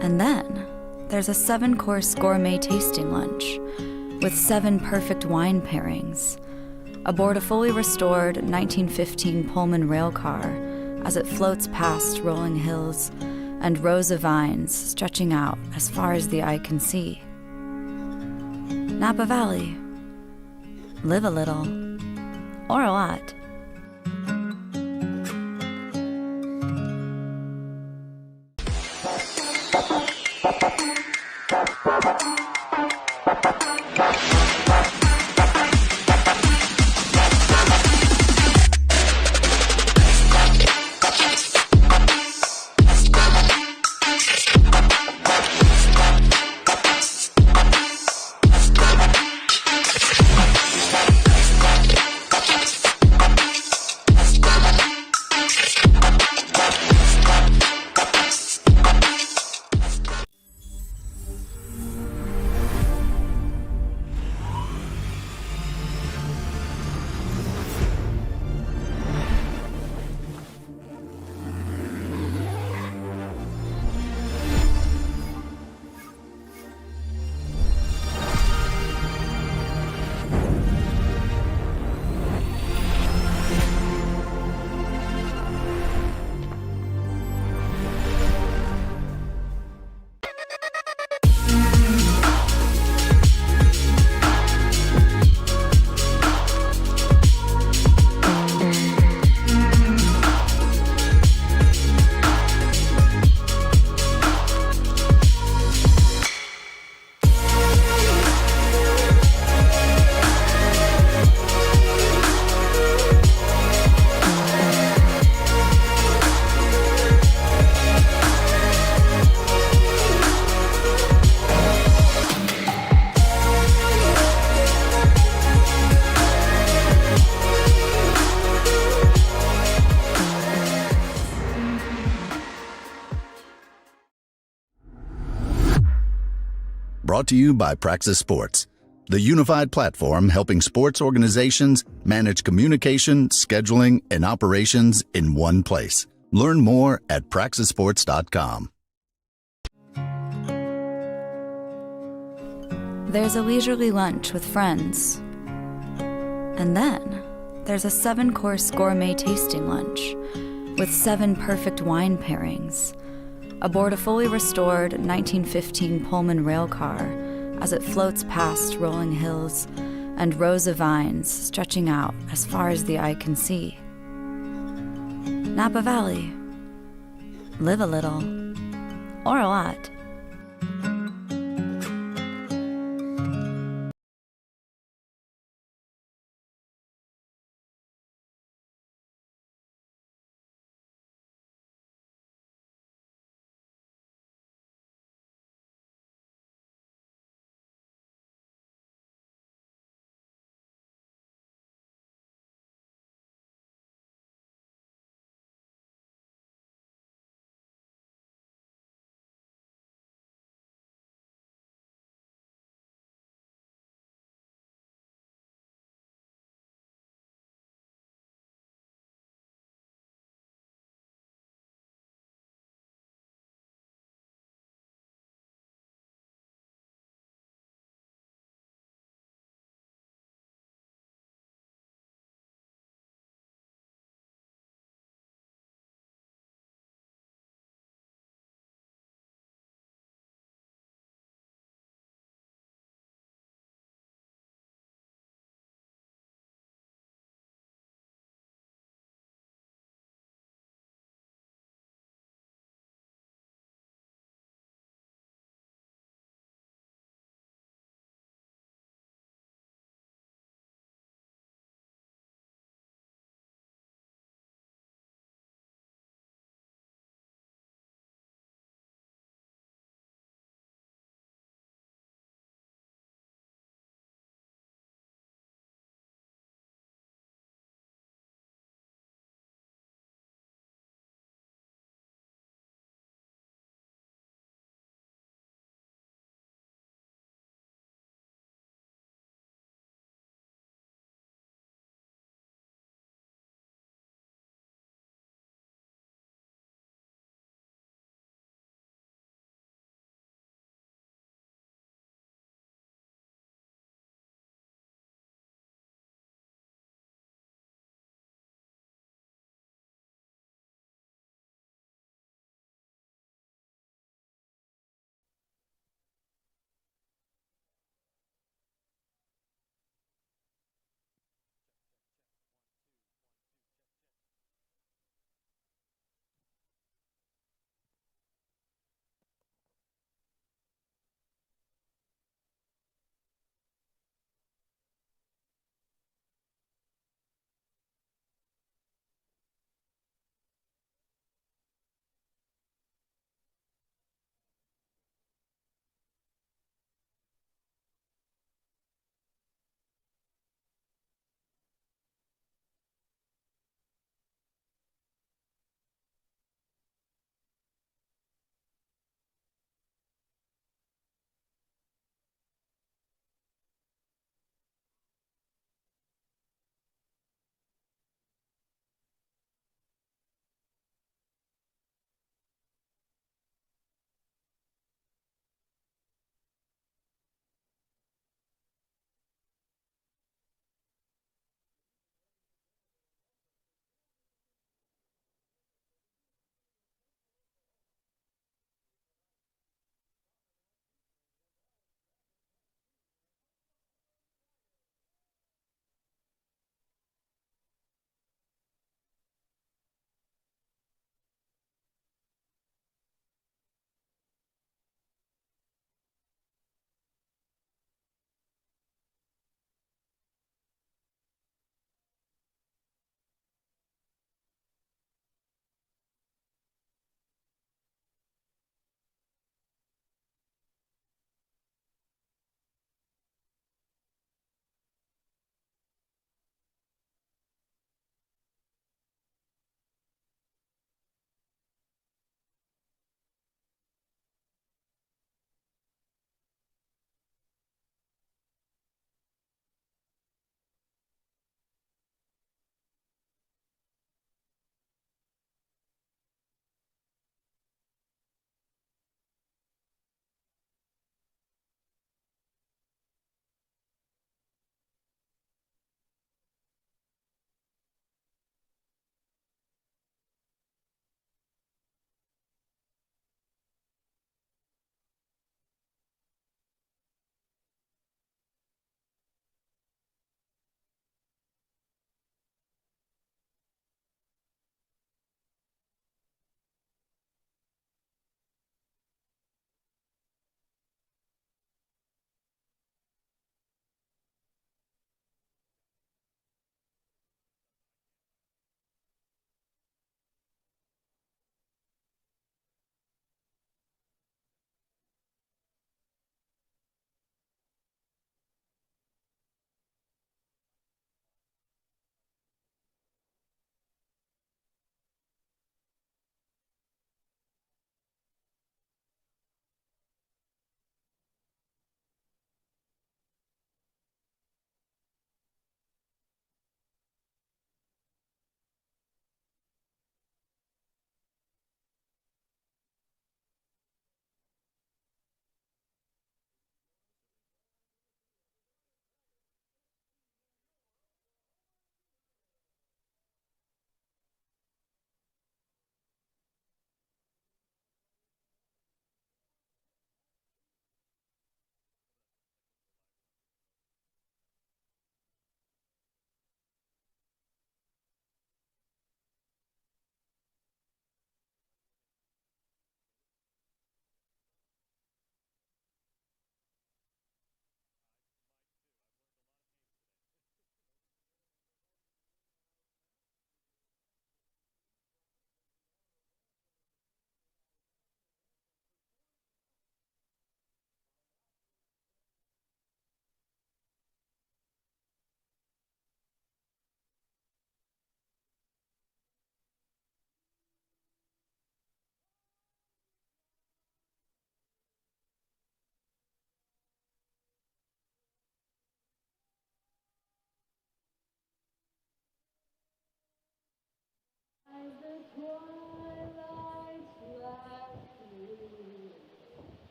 And then there's a 7-course gourmet tasting lunch with 7 perfect wine pairings aboard a fully restored 1915 Pullman rail car as it floats past rolling hills and rows of vines stretching out as far as the eye can see. Napa Valley. Live a little, or a lot. Brought to you by Praxis Sports, the unified platform helping sports organizations manage communication, scheduling, and operations in one place. Learn more at praxisports.com. There's a leisurely lunch with friends. And then there's a 7-course gourmet tasting lunch with 7 perfect wine pairings aboard a fully restored 1915 Pullman rail car as it floats past rolling hills and rows of vines stretching out as far as the eye can see. Napa Valley. Live a little, or a lot.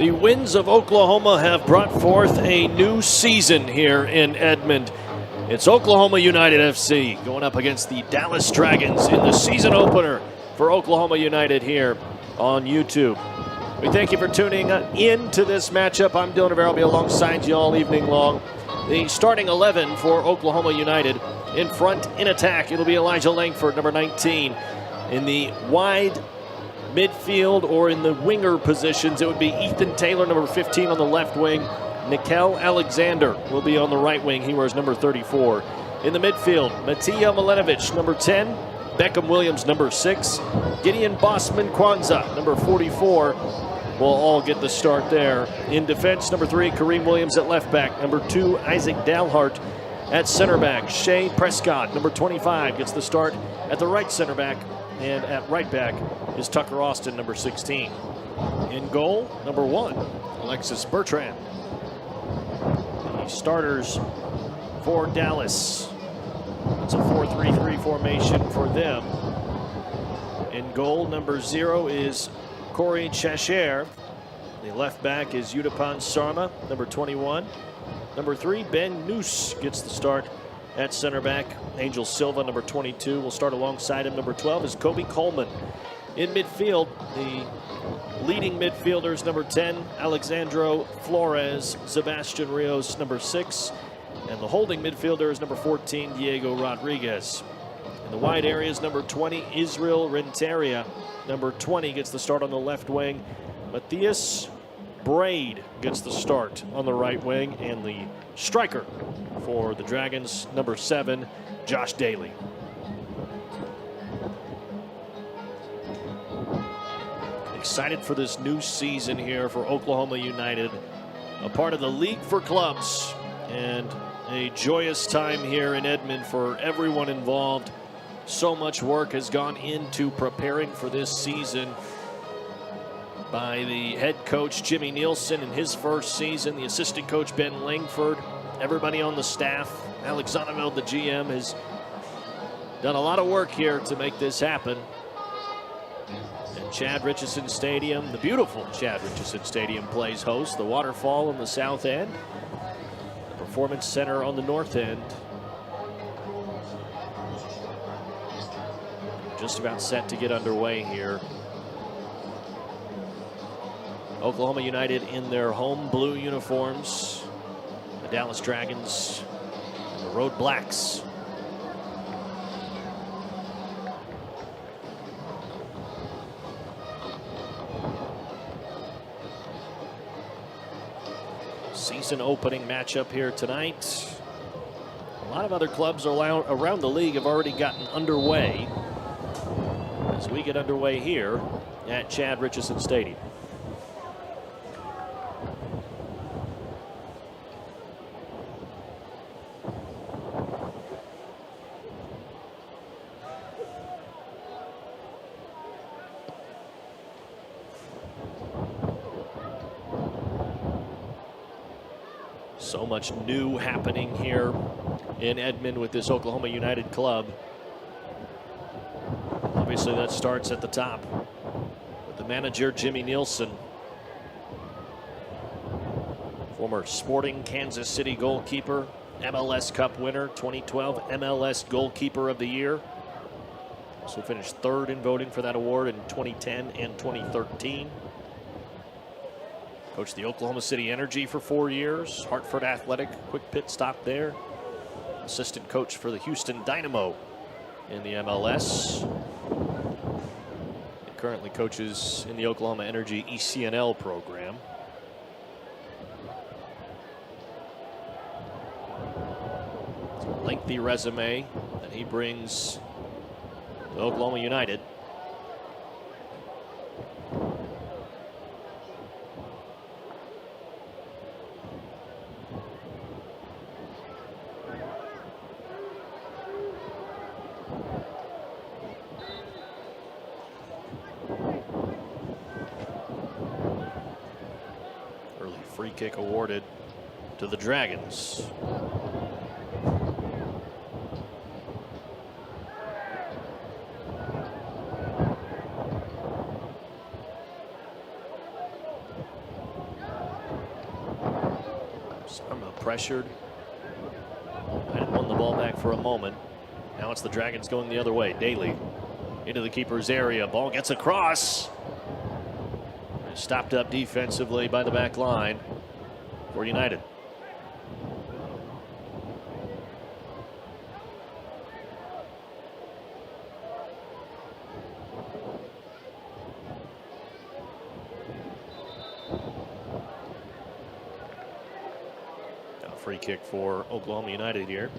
The winds of Oklahoma have brought forth a new season here in Edmond. It's Oklahoma United FC going up against the Dallas Dragons in the season opener for Oklahoma United here on YouTube. We thank you for tuning in to this matchup. I'm Dylan Rivera. I'll be alongside you all evening long. The starting 11 for Oklahoma United. In front, in attack, it'll be Elijah Langford, number 19. In the wide midfield or in the winger positions, it would be Ethan Taylor, number 15 on the left wing. Nikel Alexander will be on the right wing. He wears number 34. In the midfield, Matija Milenovic, number 10. Beckham Williams, number 6. Gideon Bossman Kwanzaa, number 44. Will all get the start there. In defense, number 3, Kareem Williams at left back. Number 2, Isaac Dalhart at center back. Shea Prescott, number 25, gets the start at the right center back. And at right back is Tucker Austin, number 16. In goal, number 1, Alexis Bertrand. The starters for Dallas. It's a 4-3-3 formation for them. In goal, number 0 is Corey Chasher. The left back is Udapan Sarma, number 21. Number 3, Ben Noose gets the start at center back. Angel Silva, number 22, will start alongside him. Number 12 is Kobe Coleman. In midfield, the leading midfielders, number 10, Alexandro Flores, Sebastian Rios, number 6, and the holding midfielder is number 14, Diego Rodriguez. In the wide areas, number 20, Israel Renteria. Number 20 gets the start on the left wing. Matthias Braid gets the start on the right wing, and the striker for the Dragons, number 7, Josh Daly. Excited for this new season here for Oklahoma United, a part of the League for Clubs, and a joyous time here in Edmond for everyone involved. So much work has gone into preparing for this season by the head coach Jimmy Nielsen in his first season, the assistant coach Ben Langford, everybody on the staff. Alex Zonneveld, the GM, has done a lot of work here to make this happen. And Chad Richardson Stadium, the beautiful Chad Richardson Stadium, plays host. The Waterfall on the south end, the Performance Center on the north end. just about set to get underway here. Oklahoma United in their home blue uniforms. The Dallas Dragons and the Road Blacks. Season opening matchup here tonight. A lot of other clubs around the league have already gotten underway as we get underway here at Chad Richardson Stadium. So much new happening here in Edmond with this Oklahoma United club. Obviously, that starts at the top with the manager, Jimmy Nielsen. Former Sporting Kansas City goalkeeper, MLS Cup winner, 2012 MLS Goalkeeper of the Year. Also finished third in voting for that award in 2010 and 2013. Coached the Oklahoma City Energy for 4 years. Hartford Athletic, quick pit stop there. Assistant coach for the Houston Dynamo in the MLS. He currently coaches in the Oklahoma Energy ECNL program. It's a lengthy resume that he brings to Oklahoma United. Free kick awarded to the Dragons. Sarma pressured. Had won the ball back for a moment. Now it's the Dragons going the other way. Daly into the keeper's area. Ball gets across. Stopped up defensively by the back line for United. A free kick for Oklahoma United here.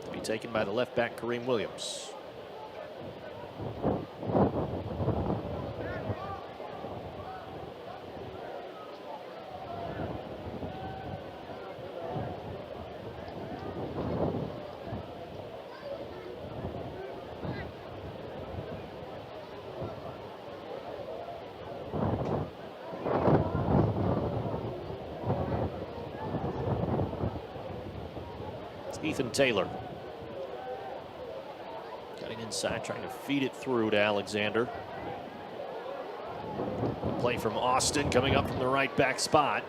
To be taken by the left back, Kareem Williams. Ethan Taylor cutting inside, trying to feed it through to Alexander. A play from Austin coming up from the right back spot.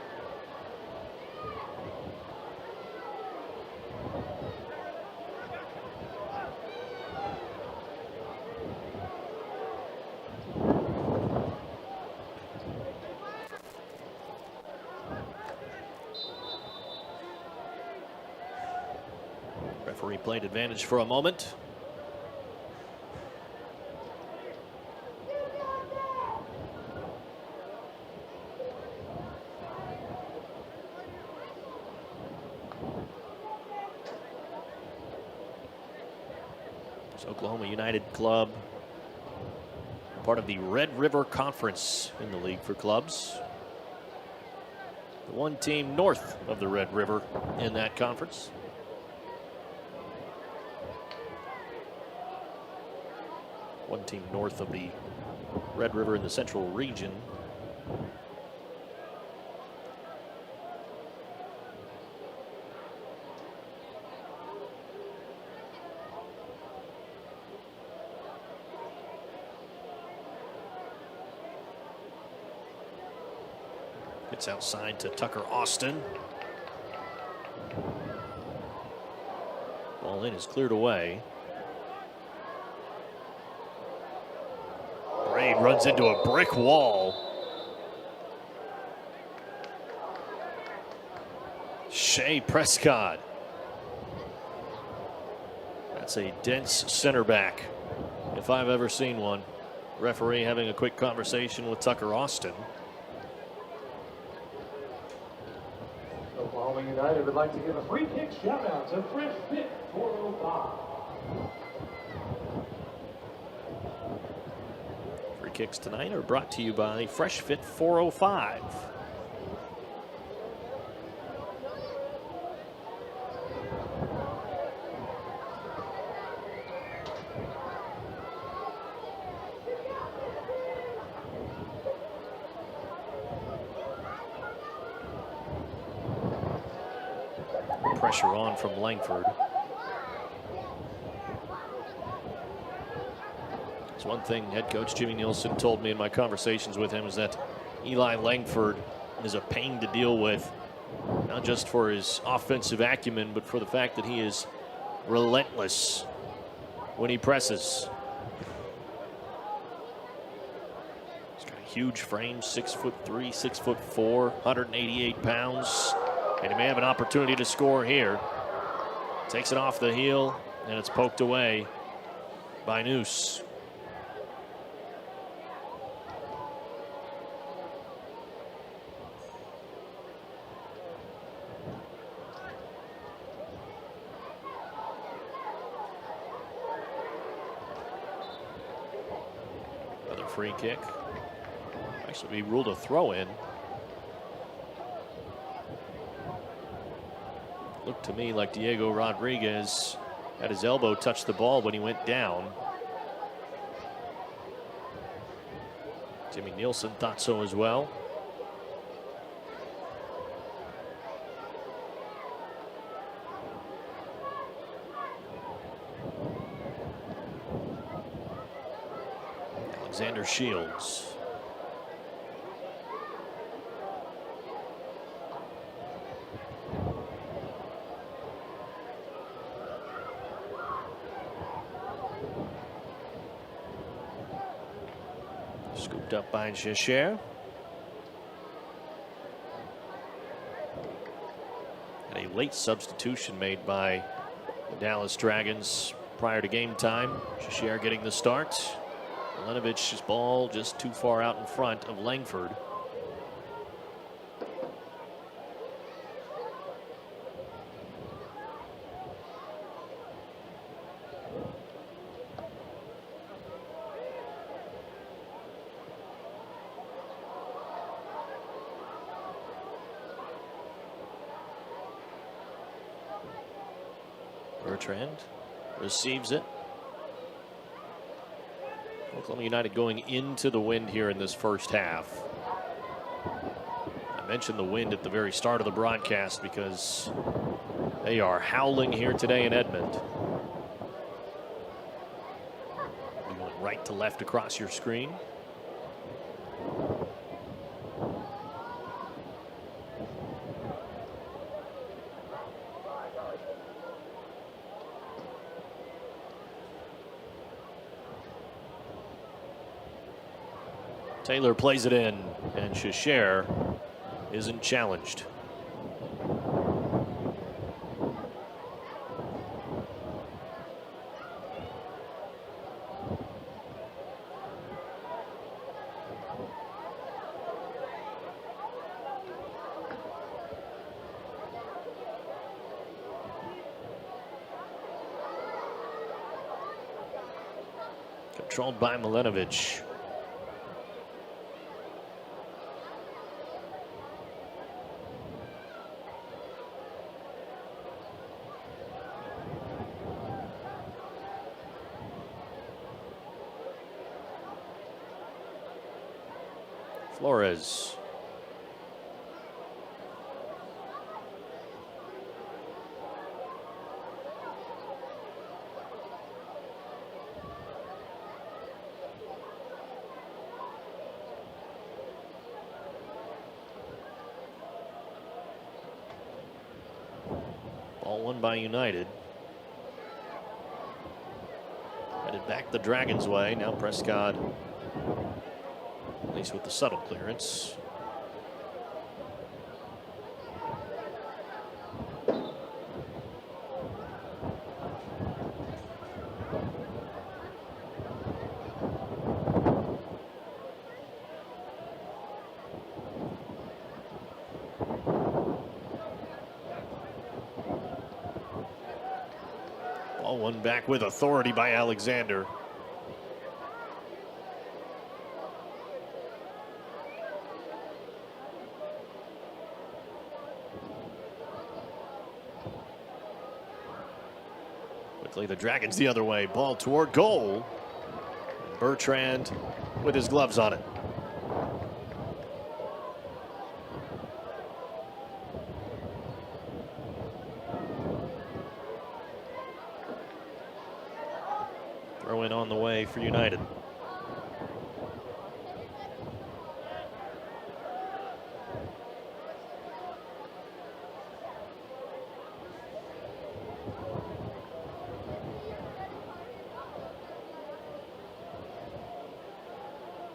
Referee played advantage for a moment. It's Oklahoma United club, part of the Red River Conference in the league for clubs. The one team north of the Red River in that conference. One team north of the Red River in the Central region. It's outside to Tucker Austin. Ball in is cleared away. runs into a brick wall. Shea Prescott. That's a dense center back, if I've ever seen one. Referee having a quick conversation with Tucker Austin. Oklahoma United would like to give a free kick shout out to Fresh Fit 405. Free kicks tonight are brought to you by Fresh Fit 405. Pressure on from Langford. It's one thing head coach Jimmy Nielsen told me in my conversations with him is that Eli Langford is a pain to deal with, not just for his offensive acumen, but for the fact that he is relentless when he presses. He's got a huge frame, 6'3", 6'4", 188 pounds. And he may have an opportunity to score here. Takes it off the heel, and it's poked away by Noose. Another free kick. Actually, be ruled a throw in. Looked to me like Diego Rodriguez had his elbow touch the ball when he went down. Jimmy Nielsen thought so as well. Alexander Shields. Scooped up by Shasher. And a late substitution made by the Dallas Dragons prior to game time. Shasher getting the start. Milanovich's ball just too far out in front of Langford. Bertrand receives it. Oklahoma United going into the wind here in this first half. I mentioned the wind at the very start of the broadcast because they are howling here today in Edmond. We're going right to left across your screen. Taylor plays it in, and Shasher isn't challenged. Controlled by Milanovic. Flores. Ball won by United. Headed back the Dragons' way. Now Prescott least with the subtle clearance. Ball won back with authority by Alexander. Quickly, the Dragons the other way. Ball toward goal. Bertrand with his gloves on it. Throw in on the way for United.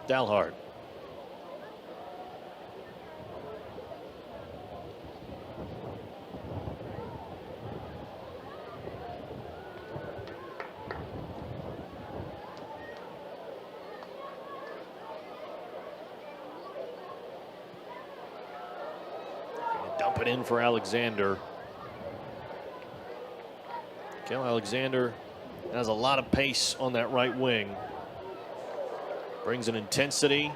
Dalhart. Dump it in for Alexander. Kel Alexander has a lot of pace on that right wing. Brings an intensity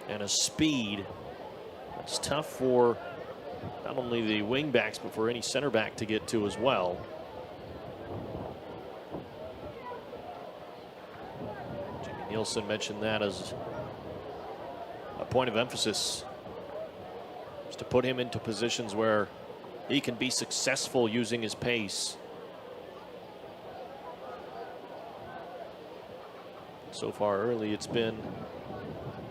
and a speed that's tough for not only the wing backs, but for any center back to get to as well. Jimmy Nielsen mentioned that as a point of emphasis, is to put him into positions where he can be successful using his pace. So far early, it's been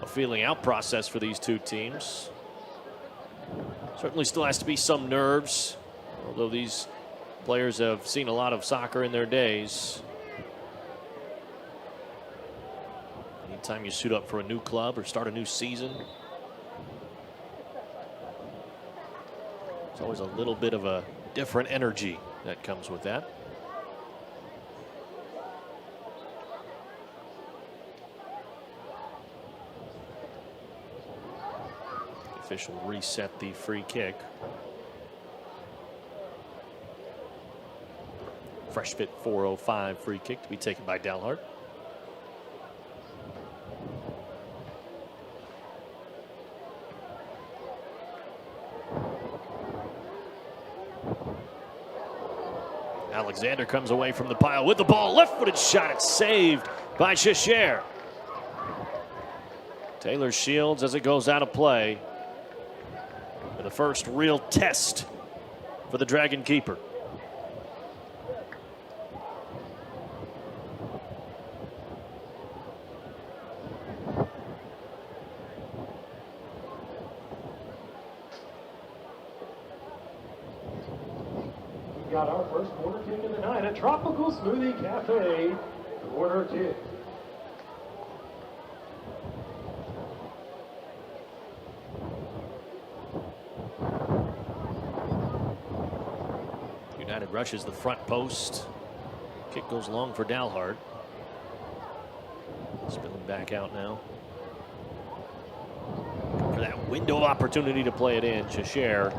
a feeling out process for these two teams. Certainly still has to be some nerves, although these players have seen a lot of soccer in their days. Anytime you suit up for a new club or start a new season, there's always a little bit of a different energy that comes with that. Official reset the free kick. Fresh Fit 405 free kick to be taken by Dalhart. Alexander comes away from the pile with the ball. Left-footed shot. It's saved by Cheshire. Taylor Shields as it goes out of play. The first real test for the Dragon keeper. We got our first corner kick of the night at Tropical Smoothie Cafe. Corner kick. United rushes the front post. Kick goes long for Dalhart. Spilling back out now. For that window of opportunity to play it in, Cheshire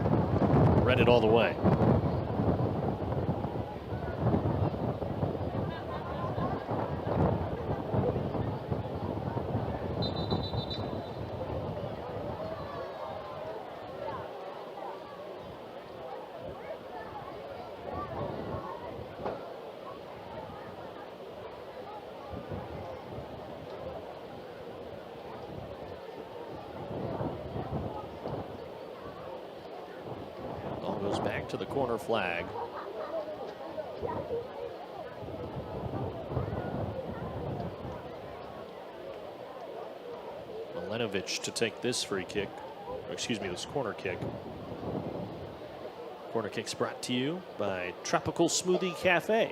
read it all the way. To the corner flag. Milenovic to take this free kick, or excuse me, this corner kick. Corner kick's brought to you by Tropical Smoothie Cafe.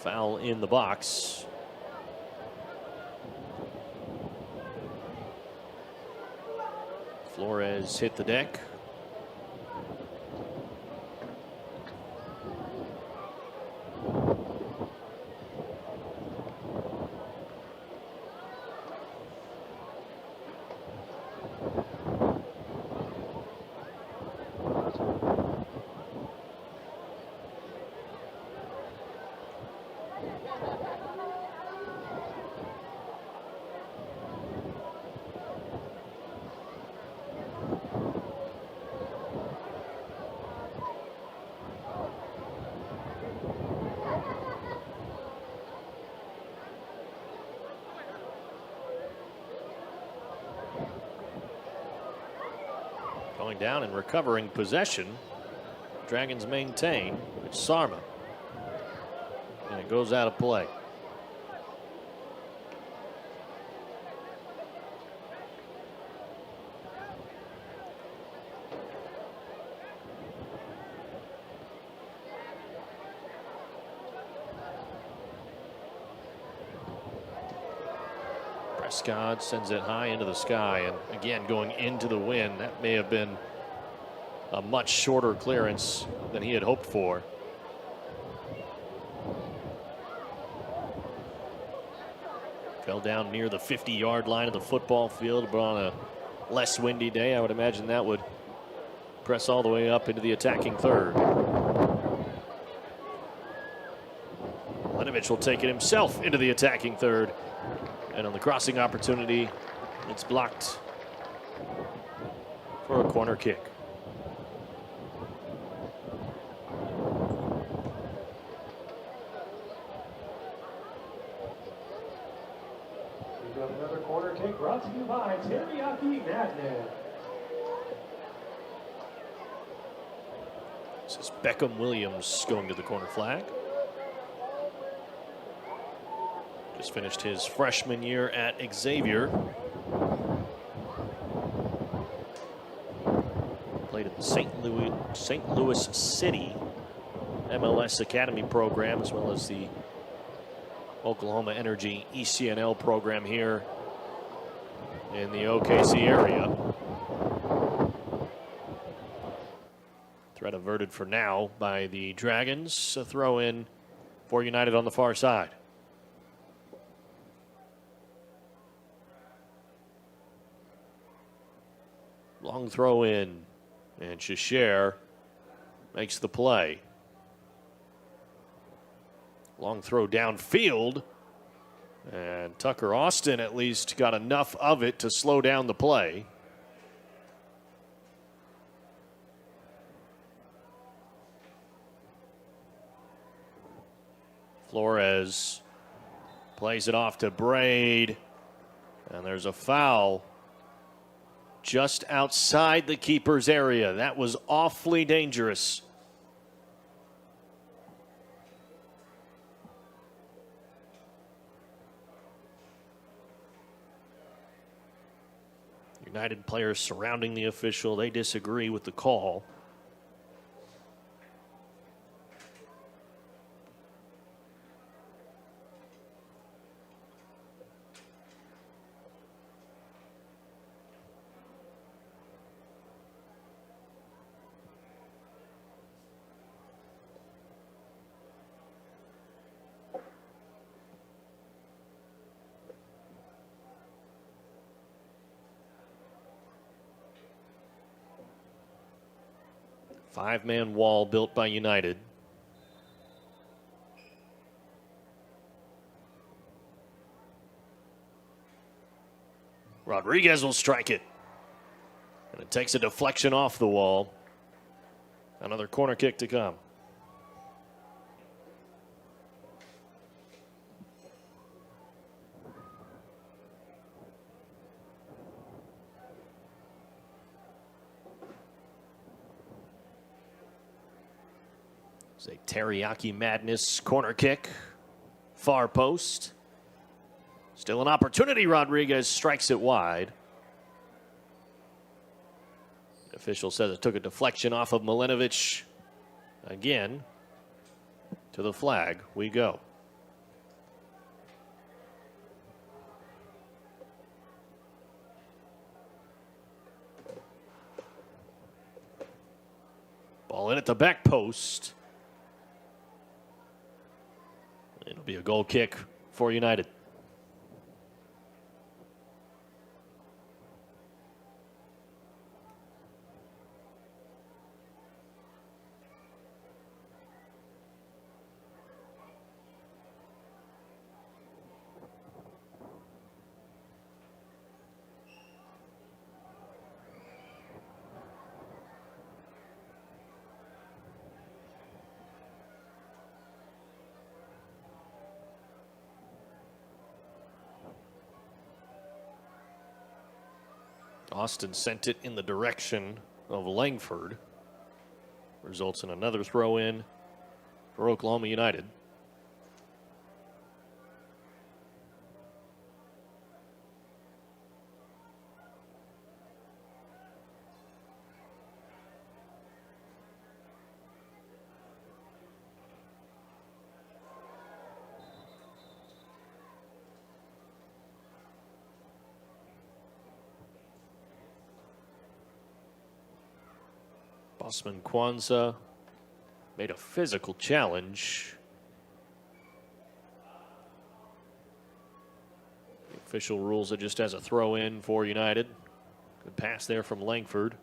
Foul in the box. Flores hit the deck. Going down and recovering possession. Dragons maintain. It's Sarma. And it goes out of play. Prescott sends it high into the sky, and again going into the wind. That may have been a much shorter clearance than he had hoped for. Fell down near the 50-yard line of the football field, but on a less windy day, I would imagine that would press all the way up into the attacking third. Malinovich will take it himself into the attacking third. And on the crossing opportunity, it's blocked for a corner kick. We've got another corner kick brought to you by Teriyaki Madness. This is Beckham Williams going to the corner flag. Just finished his freshman year at Xavier. Played in the St. Louis City MLS Academy program, as well as the Oklahoma Energy ECNL program here in the OKC area. Threat averted for now by the Dragons. A throw in for United on the far side. Long throw in, and Shishair makes the play. Long throw downfield, and Tucker Austin at least got enough of it to slow down the play. Flores plays it off to Braid, and there's a foul just outside the keeper's area. That was awfully dangerous. United players surrounding the official. They disagree with the call. Five-man wall built by United. Rodriguez will strike it. And it takes a deflection off the wall. Another corner kick to come. It's a Teriyaki Madness corner kick. Far post. Still an opportunity. Rodriguez strikes it wide. The official says it took a deflection off of Malinovich. Again, to the flag we go. at the back post. It'll be a goal kick for United. Austin sent it in the direction of Langford. Results in another throw in for Oklahoma United. Osman Kwanzaa made a physical challenge. The official rules it just as a throw in for United. Good pass there from Langford.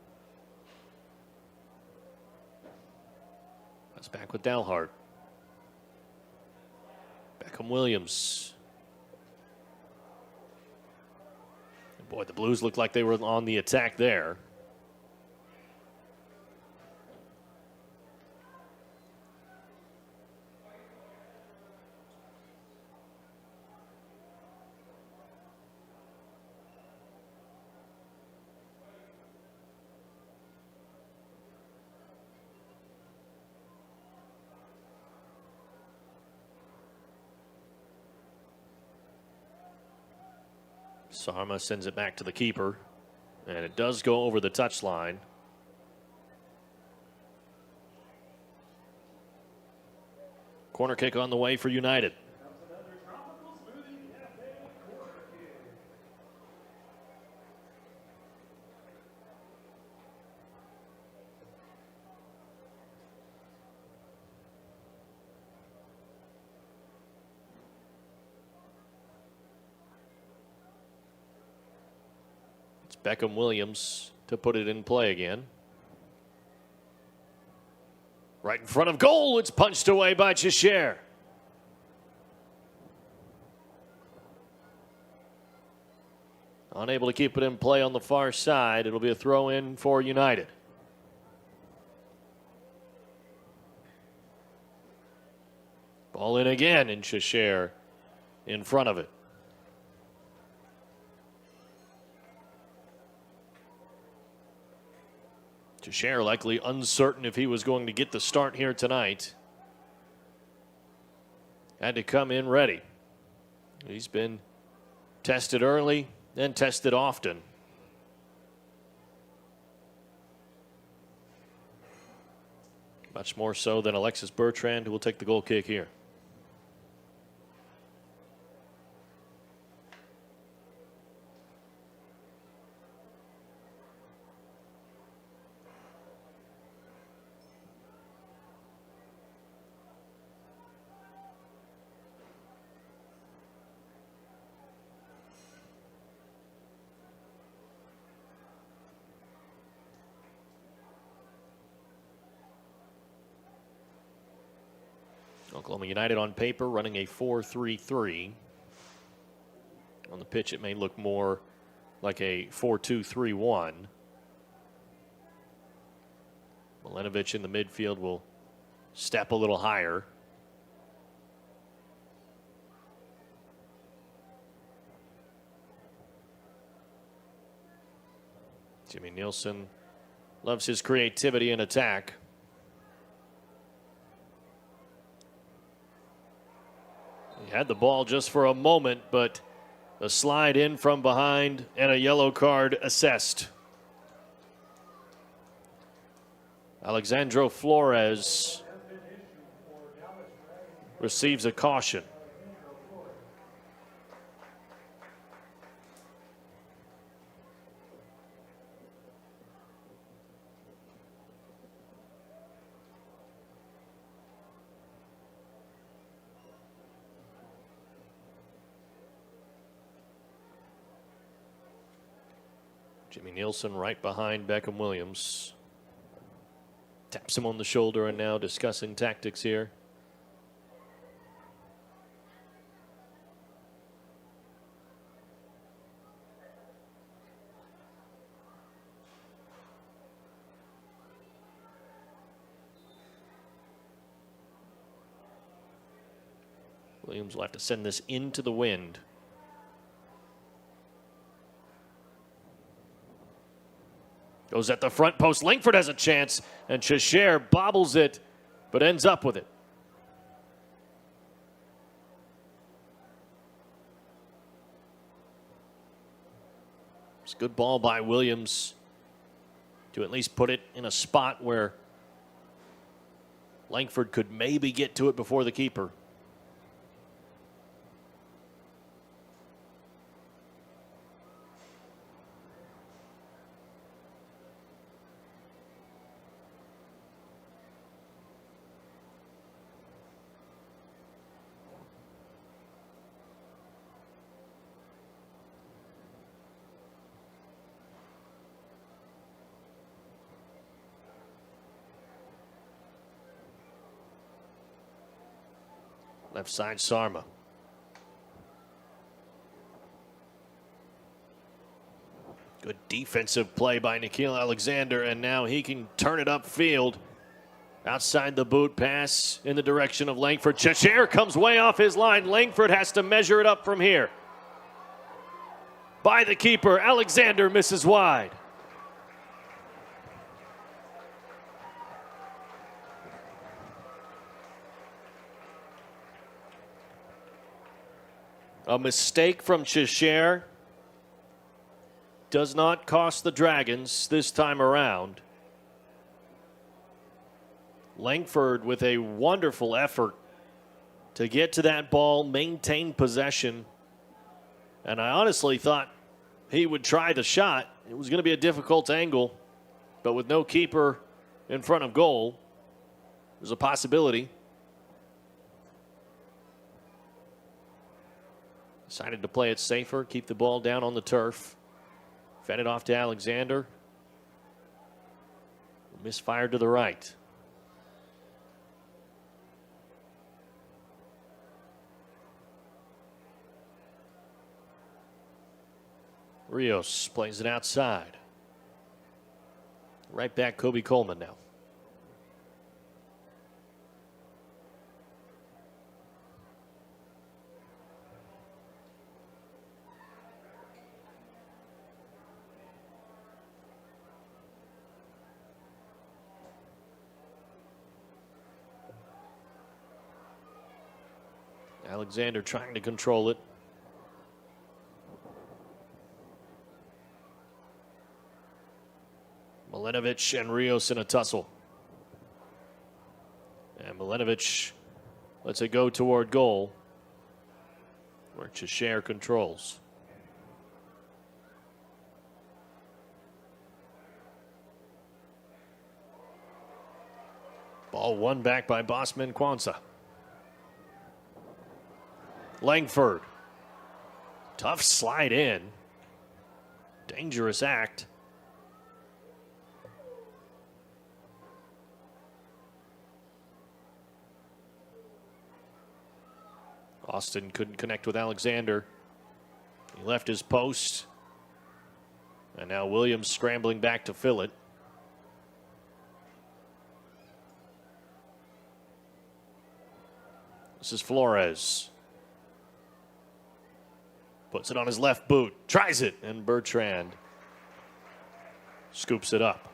That's back with Dalhart. Beckham Williams. And boy, the Blues looked like they were on the attack there. Sarma sends it back to the keeper, and it does go over the touchline. Corner kick on the way for United. Beckham Williams to put it in play again. Right in front of goal, it's punched away by Cheshire. Unable to keep it in play on the far side. It'll be a throw in for United. Ball in again, and Cheshire in front of it. Cheshire likely uncertain if he was going to get the start here tonight. Had to come in ready. He's been tested early and tested often. Much more so than Alexis Bertrand, who will take the goal kick here. Oklahoma United on paper running a 4-3-3. On the pitch, it may look more like a 4-2-3-1. Milanovic in the midfield will step a little higher. Jimmy Nielsen loves his creativity in attack. He had the ball just for a moment, but a slide in from behind and a yellow card assessed. Alexandro Flores receives a caution. Jimmy Nielsen right behind Beckham Williams. Taps him on the shoulder and now discussing tactics here. Williams will have to send this into the wind. Goes at the front post. Langford has a chance, and Cheshire bobbles it, but ends up with it. It's a good ball by Williams to at least put it in a spot where Langford could maybe get to it before the keeper. Left side, Sarma. Good defensive play by Nickeil Alexander, and now he can turn it upfield. Outside the boot, pass in the direction of Langford. Cheshire comes way off his line. Langford has to measure it up from here. By the keeper, Alexander misses wide. A mistake from Cheshire does not cost the Dragons this time around. Langford with a wonderful effort to get to that ball, maintain possession. And I honestly thought he would try the shot. It was going to be a difficult angle, but with no keeper in front of goal, there's a possibility. Decided to play it safer, keep the ball down on the turf. Fed it off to Alexander. Misfired to the right. Rios plays it outside. Right back, Kobe Coleman now. Alexander trying to control it. Milenovic and Rios in a tussle. And Milenovic lets it go toward goal, where Cheshire controls. Ball won back by Bosman Kwanzaa. Langford. Tough slide in. Dangerous act. Austin couldn't connect with Alexander. He left his post. And now Williams scrambling back to fill it. This is Flores. Puts it on his left boot, tries it, and Bertrand scoops it up.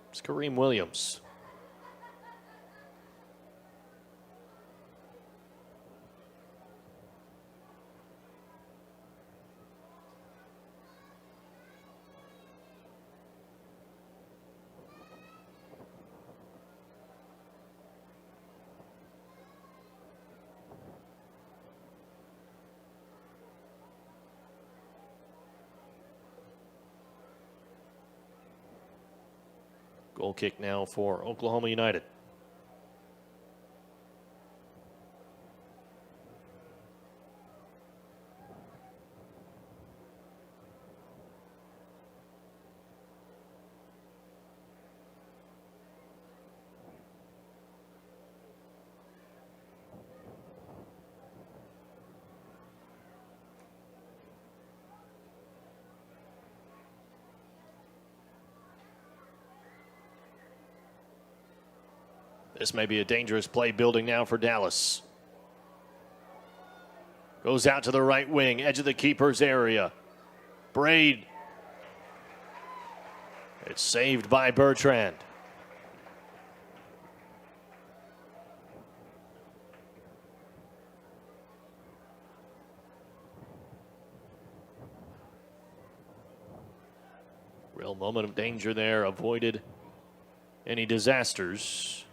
It's Kareem Williams. Goal kick now for Oklahoma United. This may be a dangerous play building now for Dallas. Goes out to the right wing, edge of the keeper's area. Braid. It's saved by Bertrand. Real moment of danger there, avoided any disasters.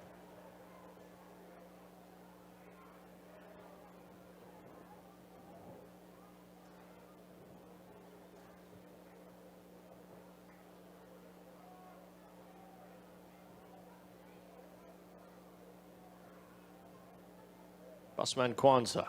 Usman Kwanzaa.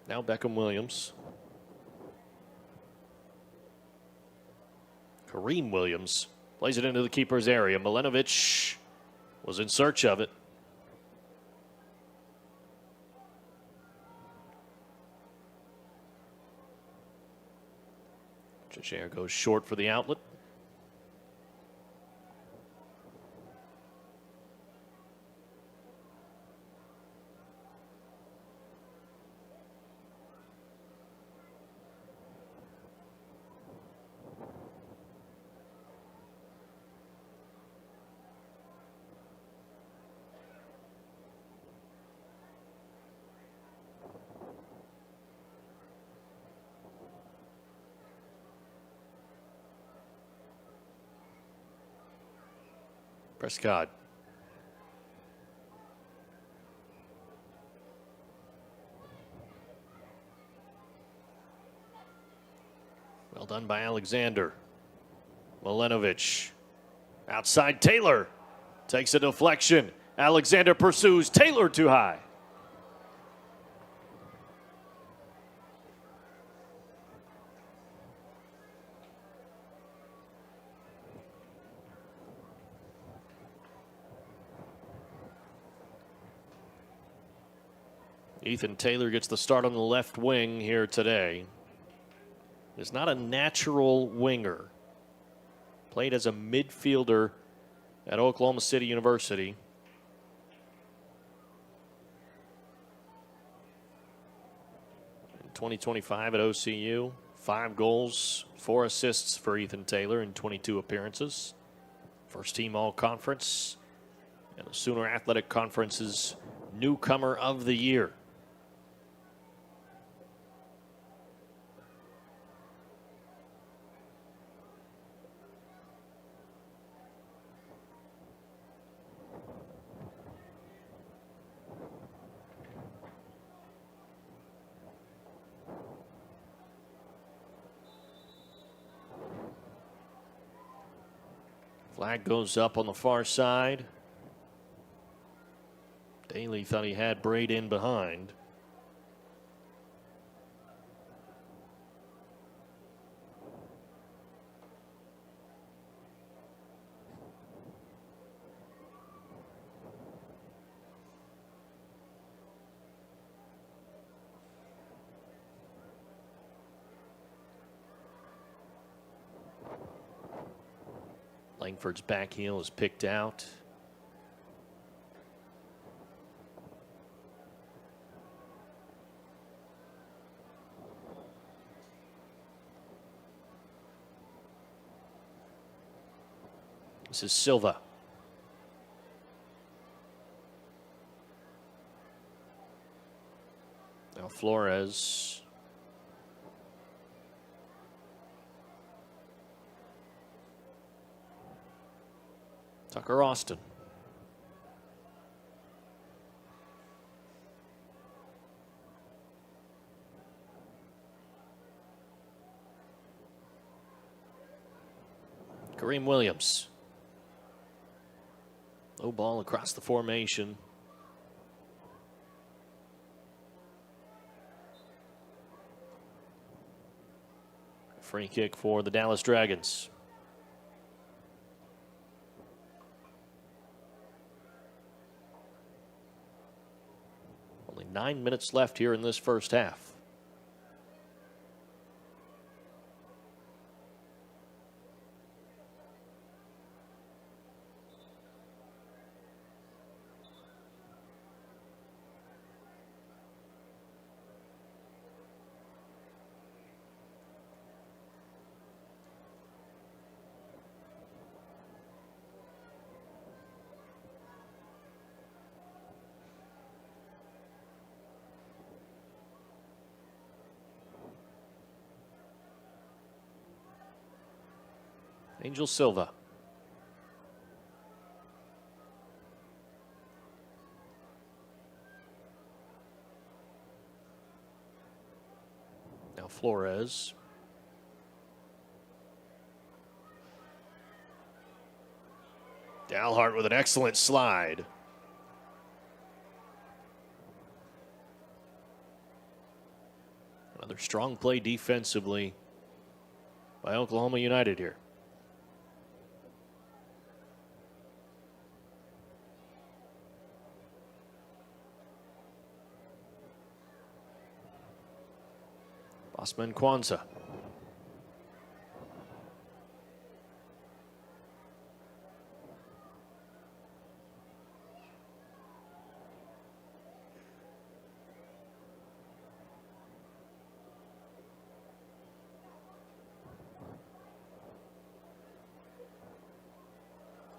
Now Beckham Williams. Kareem Williams plays it into the keeper's area. Milanovic was in search of it. Jacher goes short for the outlet. Prescott. Well done by Alexander. Milanovic. Outside Taylor. Takes a deflection. Alexander pursues. Taylor too high. Ethan Taylor gets the start on the left wing here today. Is not a natural winger. Played as a midfielder at Oklahoma City University. In 2025 at OCU, 5 goals, 4 assists for Ethan Taylor in 22 appearances. First team all-conference and the Sooner Athletic Conference's newcomer of the year. Flag goes up on the far side. Daly thought he had Braid in behind. Langford's back heel is picked out. This is Silva. Flores. Tucker Austin. Kareem Williams. Low ball across the formation. Free kick for the Dallas Dragons. Only 9 minutes left here in this first half. Angel Silva. Now Flores. Dalhart with an excellent slide. Another strong play defensively by Oklahoma United here. Osman Kwanzaa.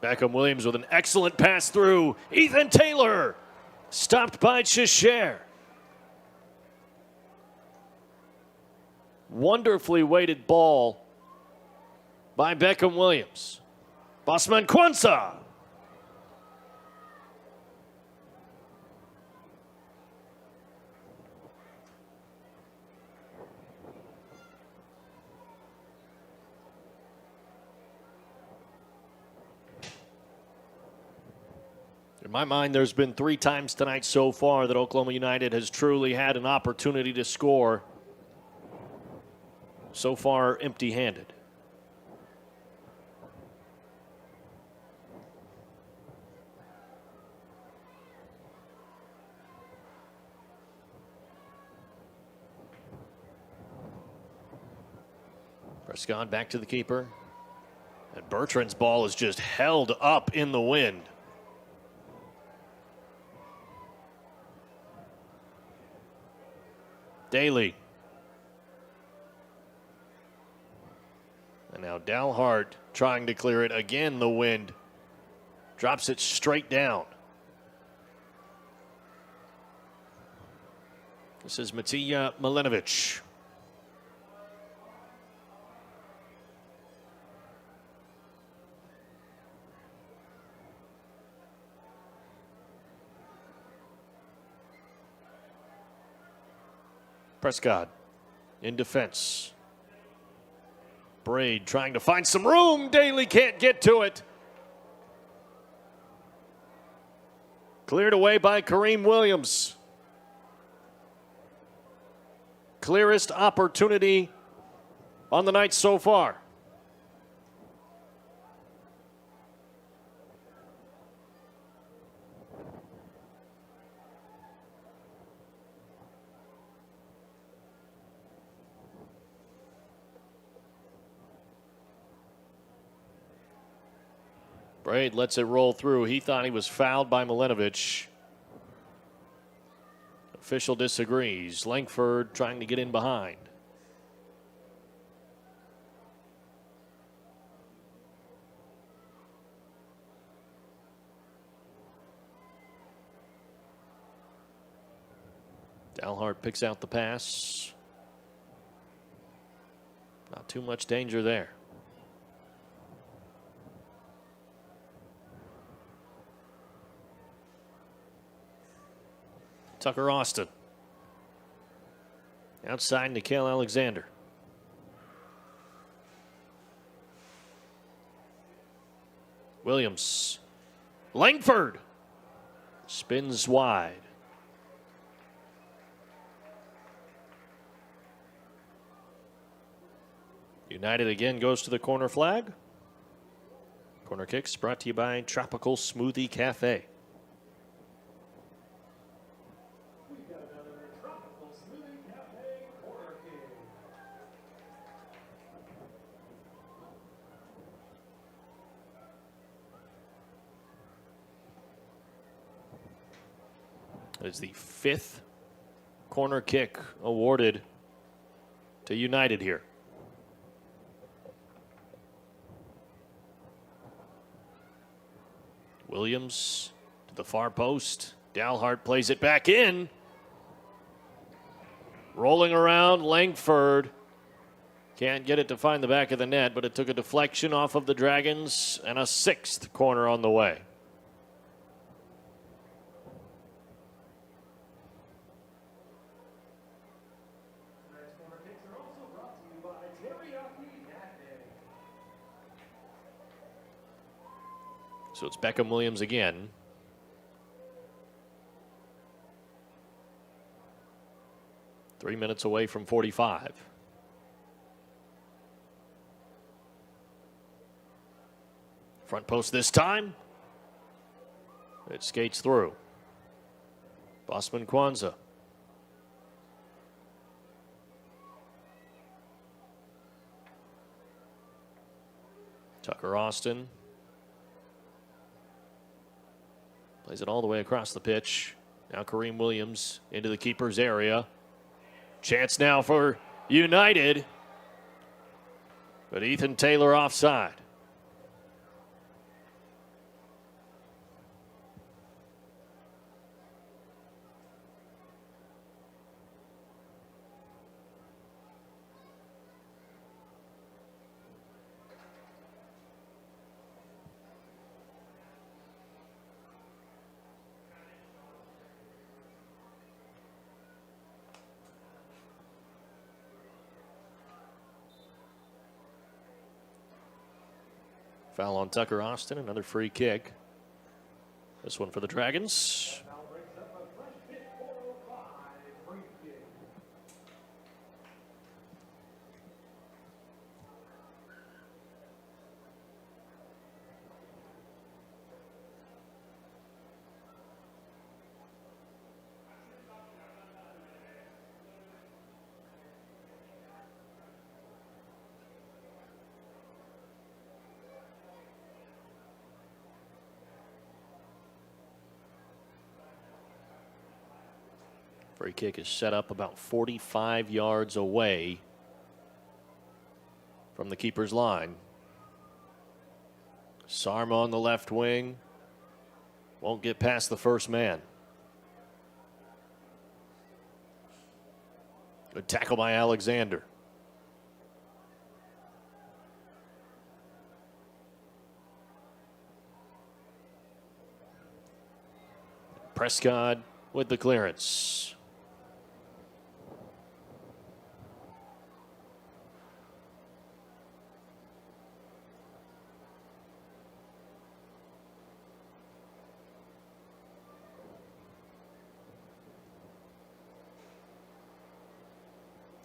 Beckham Williams with an excellent pass through. Ethan Taylor stopped by Chishere. Wonderfully weighted ball by Beckham Williams. Osman Kwanzaa. In my mind, there's been 3 times tonight so far that Oklahoma United has truly had an opportunity to score. So far, empty-handed. Prescott back to the keeper. And Bertrand's ball is just held up in the wind. Daly. And now Dalhart trying to clear it. Again, the wind drops it straight down. This is Matija Milinovic. Prescott in defense. Braid trying to find some room. Daly can't get to it. Cleared away by Kareem Williams. Clearest opportunity on the night so far. Braid lets it roll through. He thought he was fouled by Milinovic. Official disagrees. Langford trying to get in behind. Dalhart picks out the pass. Not too much danger there. Tucker Austin. Outside, Nickeil Alexander. Williams. Langford. Spins wide. United again goes to the corner flag. Corner kicks brought to you by Tropical Smoothie Cafe. We've got another Tropical Smoothie Cafe corner kick. It's the 5th corner kick awarded to United here. Williams to the far post. Dalhart plays it back in. Rolling around, Langford. Can't get it to find the back of the net, but it took a deflection off of the Dragons and a 6th corner on the way. Tonight's corner kicks are also brought to you by Teriyaki Natty. So it's Beckham Williams again. Three minutes away from 45. Front post this time. It skates through. Bosman Kwanzaa. Tucker Austin. Plays it all the way across the pitch. Now Kareem Williams into the keeper's area. Chance now for United. But Ethan Taylor offside. Foul on Tucker Austin, another free kick. This one for the Dragons. Foul brings up a fresh hit 405 free kick. Free kick is set up about 45 yards away from the keeper's line. Sarma on the left wing. Won't get past the first man. Good tackle by Alexander. Prescott with the clearance.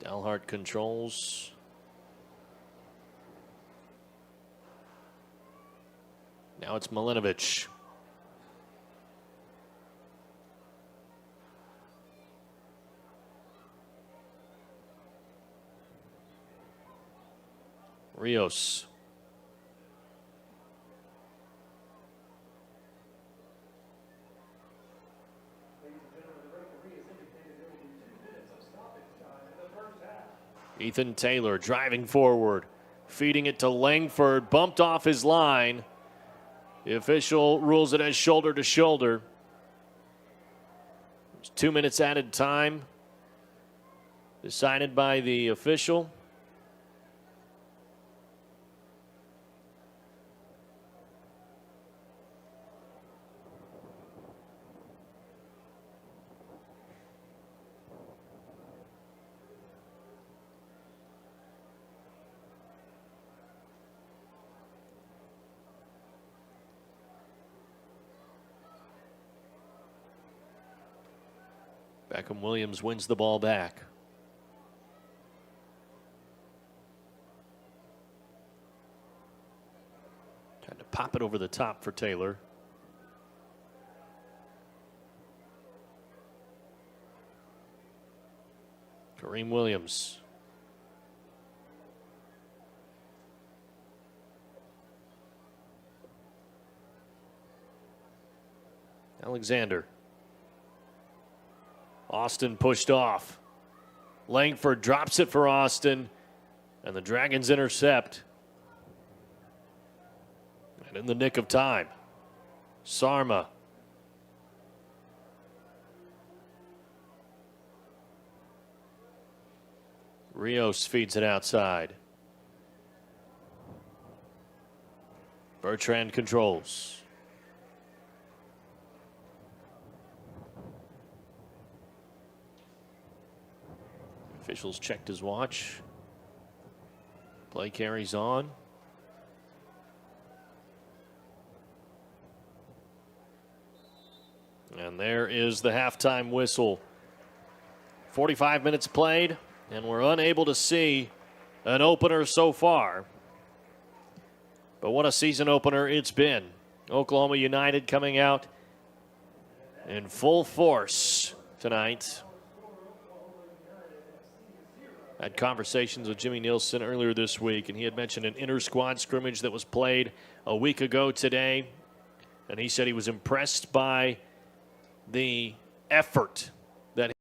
Dalhart controls. Now it's Milinovic. Rios. Ethan Taylor driving forward, feeding it to Langford, bumped off his line. The official rules it as shoulder to shoulder. There's 2 minutes added time decided by the official. Beckham Williams wins the ball back. Trying to pop it over the top for Taylor. Kareem Williams. Alexander. Austin pushed off. Langford drops it for Austin, and the Dragons intercept. And in the nick of time, Sarma. Rios feeds it outside. Bertrand controls. Officials checked his watch. Play carries on. And there is the halftime whistle. 45 minutes played, and we're unable to see an opener so far. But what a season opener it's been. Oklahoma United coming out in full force tonight. I had conversations with Jimmy Nielsen earlier this week, and he had mentioned an inter-squad scrimmage that was played a week ago today. And he said he was impressed by the effort that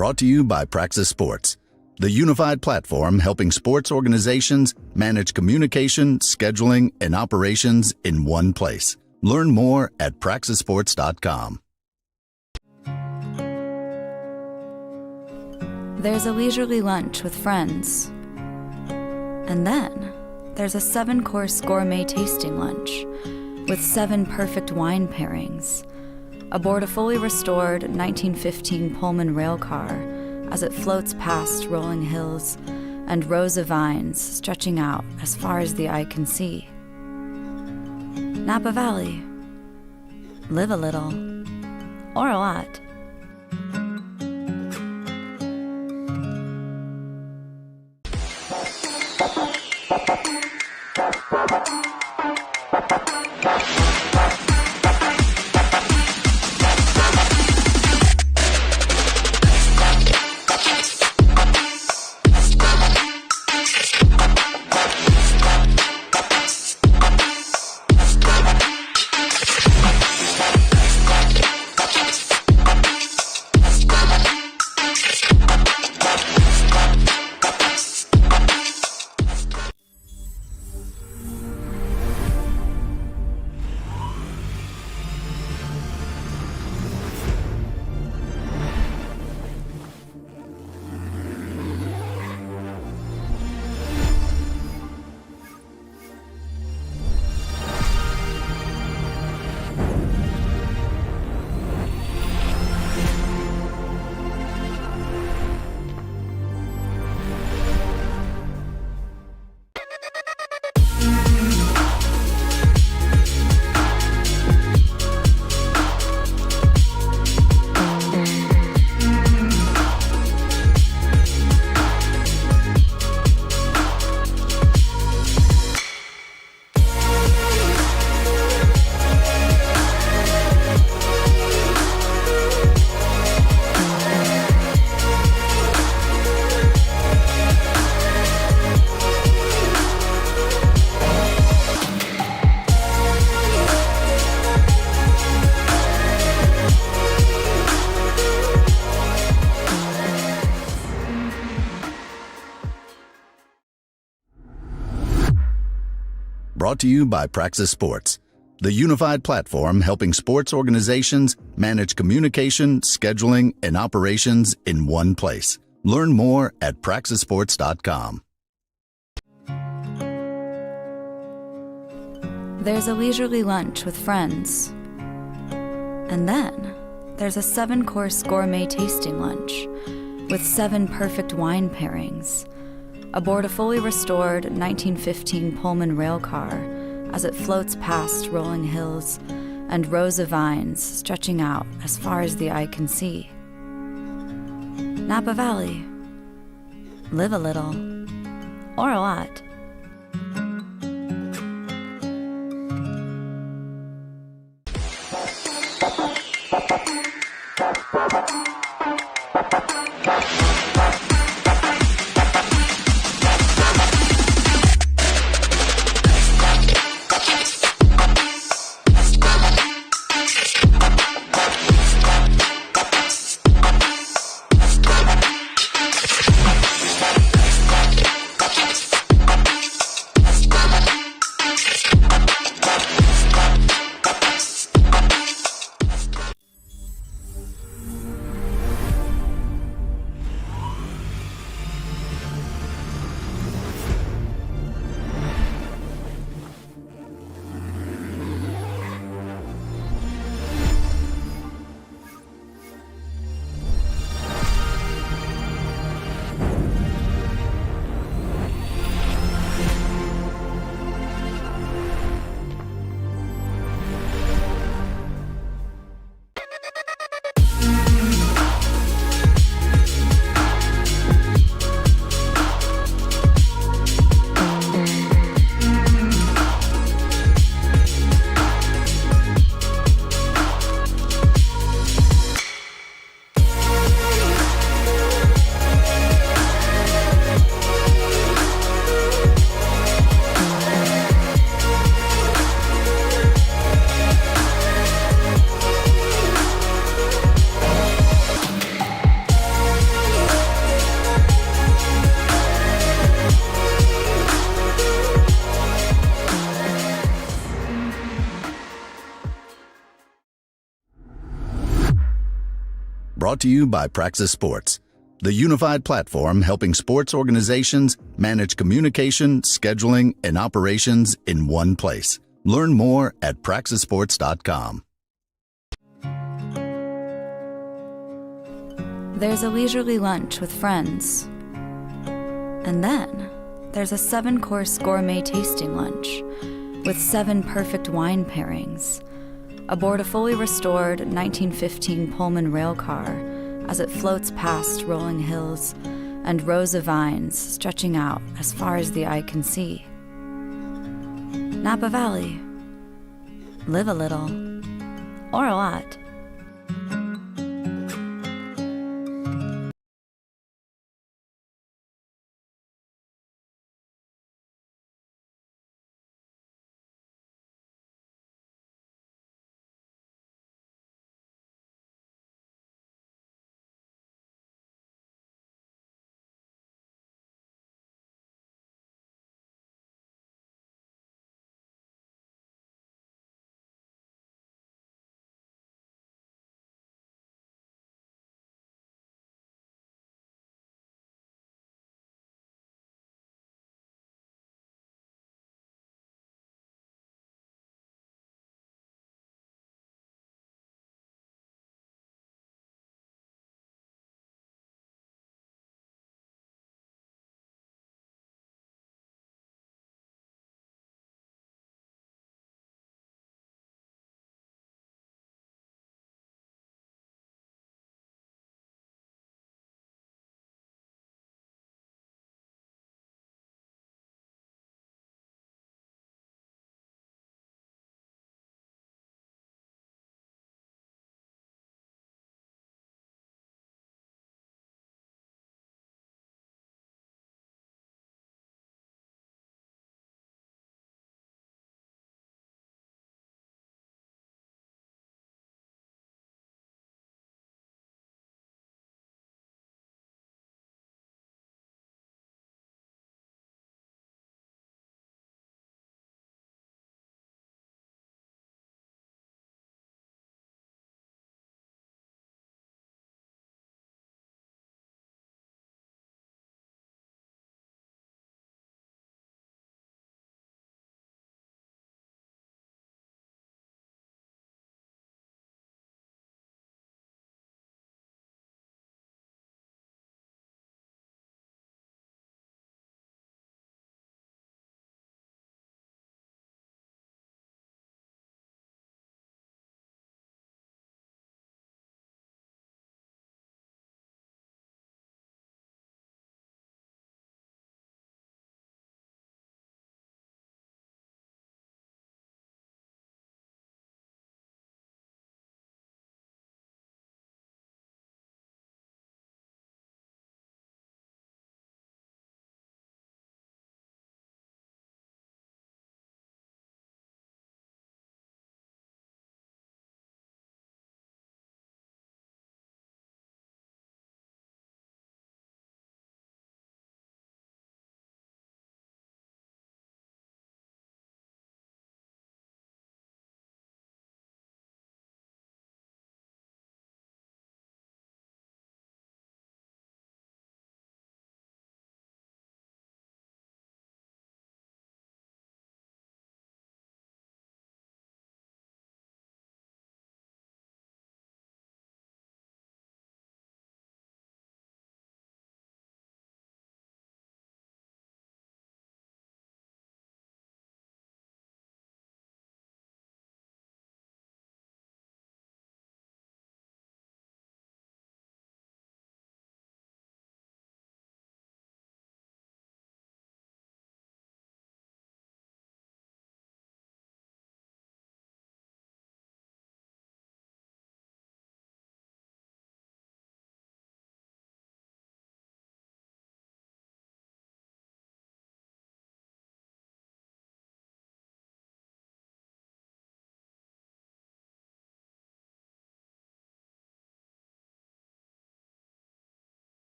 Brought to you by Praxis Sports, the unified platform helping sports organizations manage communication, scheduling, and operations in one place. Learn more at praxisports.com. There's a leisurely lunch with friends. And then there's a 7-course gourmet tasting lunch with 7 perfect wine pairings aboard a fully restored 1915 Pullman rail car as it floats past rolling hills and rows of vines stretching out as far as the eye can see. Napa Valley. Live a little, or a lot. Brought to you by Praxis Sports, the unified platform helping sports organizations manage communication, scheduling, and operations in one place. Learn more at praxisports.com. There's a leisurely lunch with friends. And then there's a 7-course gourmet tasting lunch with 7 perfect wine pairings aboard a fully restored 1915 Pullman rail car as it floats past rolling hills and rows of vines stretching out as far as the eye can see. Napa Valley. Live a little, or a lot. Brought to you by Praxis Sports, the unified platform helping sports organizations manage communication, scheduling, and operations in one place. Learn more at praxisports.com. There's a leisurely lunch with friends. And then there's a 7-course gourmet tasting lunch with 7 perfect wine pairings aboard a fully restored 1915 Pullman rail car as it floats past rolling hills and rows of vines stretching out as far as the eye can see. Napa Valley. Live a little, or a lot.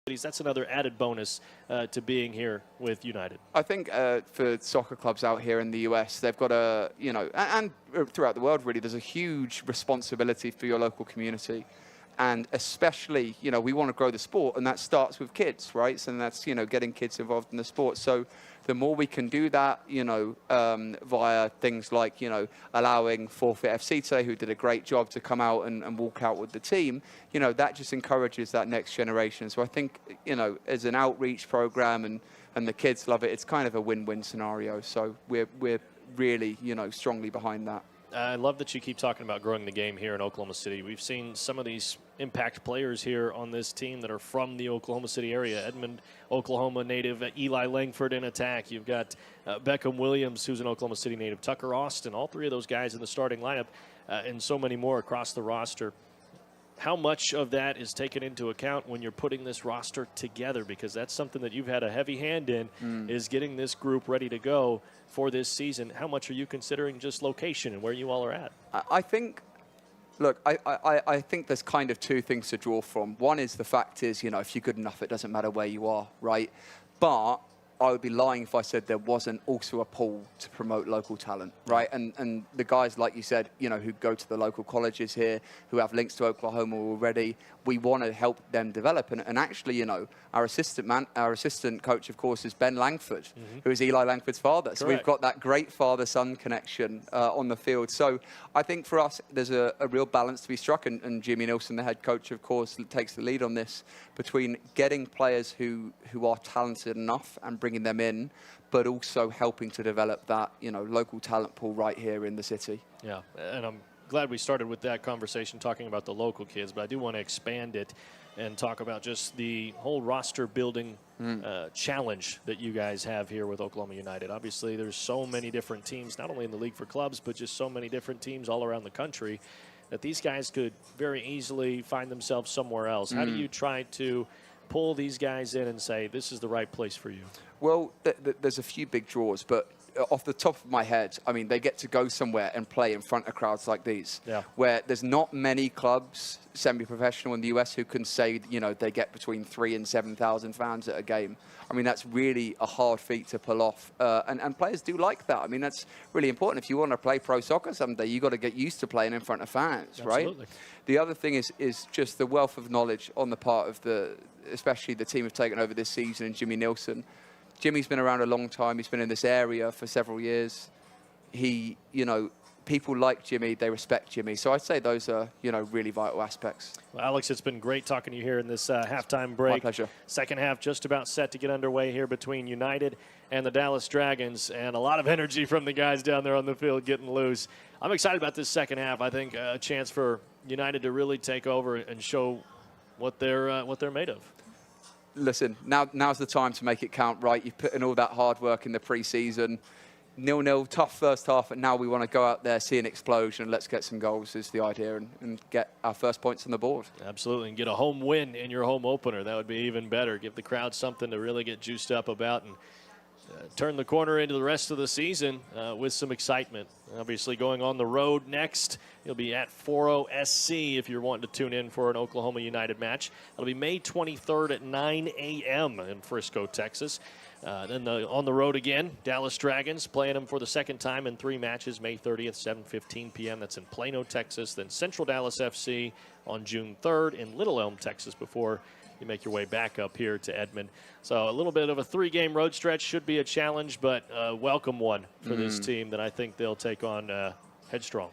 That's another added bonus to being here with United. I think for soccer clubs out here in the US, they've got a, and throughout the world really, there's a huge responsibility for your local community. And especially, we want to grow the sport, and that starts with kids, right? So that's, getting kids involved in the sport. So the more we can do that, via things like, allowing Forfeit FC today, who did a great job, to come out and walk out with the team, that just encourages that next generation. So I think, as an outreach program and the kids love it, it's kind of a win-win scenario. So we're really, strongly behind that. I love that you keep talking about growing the game here in Oklahoma City. We've seen some of these impact players here on this team that are from the Oklahoma City area. Edmond, Oklahoma native, Eli Langford in attack. You've got Beckham Williams, who's an Oklahoma City native, Tucker Austin, all three of those guys in the starting lineup, and so many more across the roster. How much of that is taken into account when you're putting this roster together? Because that's something that you've had a heavy hand in, is getting this group ready to go for this season. How much are you considering just location and where you all are at? I think, look, I think there's kind of two things to draw from. One is the fact is, if you're good enough, it doesn't matter where you are, right? But I would be lying if I said there wasn't also a pull to promote local talent, right? And the guys, like you said, who go to the local colleges here, who have links to Oklahoma already, we want to help them develop. And actually, our assistant coach, of course, is Ben Langford, who is Eli Langford's father. Correct. So we've got that great father-son connection on the field. So I think for us, there's a real balance to be struck. And Jimmy Nielsen, the head coach, of course, takes the lead on this, between getting players who are talented enough and bringing them in, but also helping to develop that, local talent pool right here in the city. Yeah, and I'm glad we started with that conversation talking about the local kids, but I do want to expand it and talk about just the whole roster building challenge that you guys have here with Oklahoma United. Obviously, there's so many different teams, not only in the league for clubs, but just so many different teams all around the country, that these guys could very easily find themselves somewhere else. How do you try to pull these guys in and say, this is the right place for you? Well, there's a few big draws, but off the top of my head, I mean, they get to go somewhere and play in front of crowds like these, where there's not many clubs, semi-professional in the US, who can say, they get between 3,000 and 7,000 fans at a game. I mean, that's really a hard feat to pull off, and players do like that. I mean, that's really important. If you want to play pro soccer someday, you've got to get used to playing in front of fans, Absolutely. right? The other thing is just the wealth of knowledge on the part of especially the team have taken over this season, and Jimmy Nielsen. Jimmy's been around a long time. He's been in this area for several years. People like Jimmy. They respect Jimmy. So I'd say those are, really vital aspects. Well, Alex, it's been great talking to you here in this halftime break. My pleasure. Second half just about set to get underway here between United and the Dallas Dragons, and a lot of energy from the guys down there on the field getting loose. I'm excited about this second half. I think a chance for United to really take over and show what they're made of. Listen, now's the time to make it count, right? You've put in all that hard work in the preseason. 0-0, tough first half, and now we want to go out there, see an explosion, and let's get some goals is the idea, and get our first points on the board. Absolutely, and get a home win in your home opener. That would be even better. Give the crowd something to really get juiced up about, and turn the corner into the rest of the season with some excitement. Obviously, going on the road next, you'll be at Foro SC if you're wanting to tune in for an Oklahoma United match. It'll be May 23rd at 9 a.m. in Frisco, Texas. Then on the road again, Dallas Dragons playing them for the second time in 3 matches, May 30th, 7:15 p.m. That's in Plano, Texas. Then Central Dallas FC on June 3rd in Little Elm, Texas, before you make your way back up here to Edmond. So a little bit of a 3-game road stretch should be a challenge, but a welcome one for this team that I think they'll take on headstrong.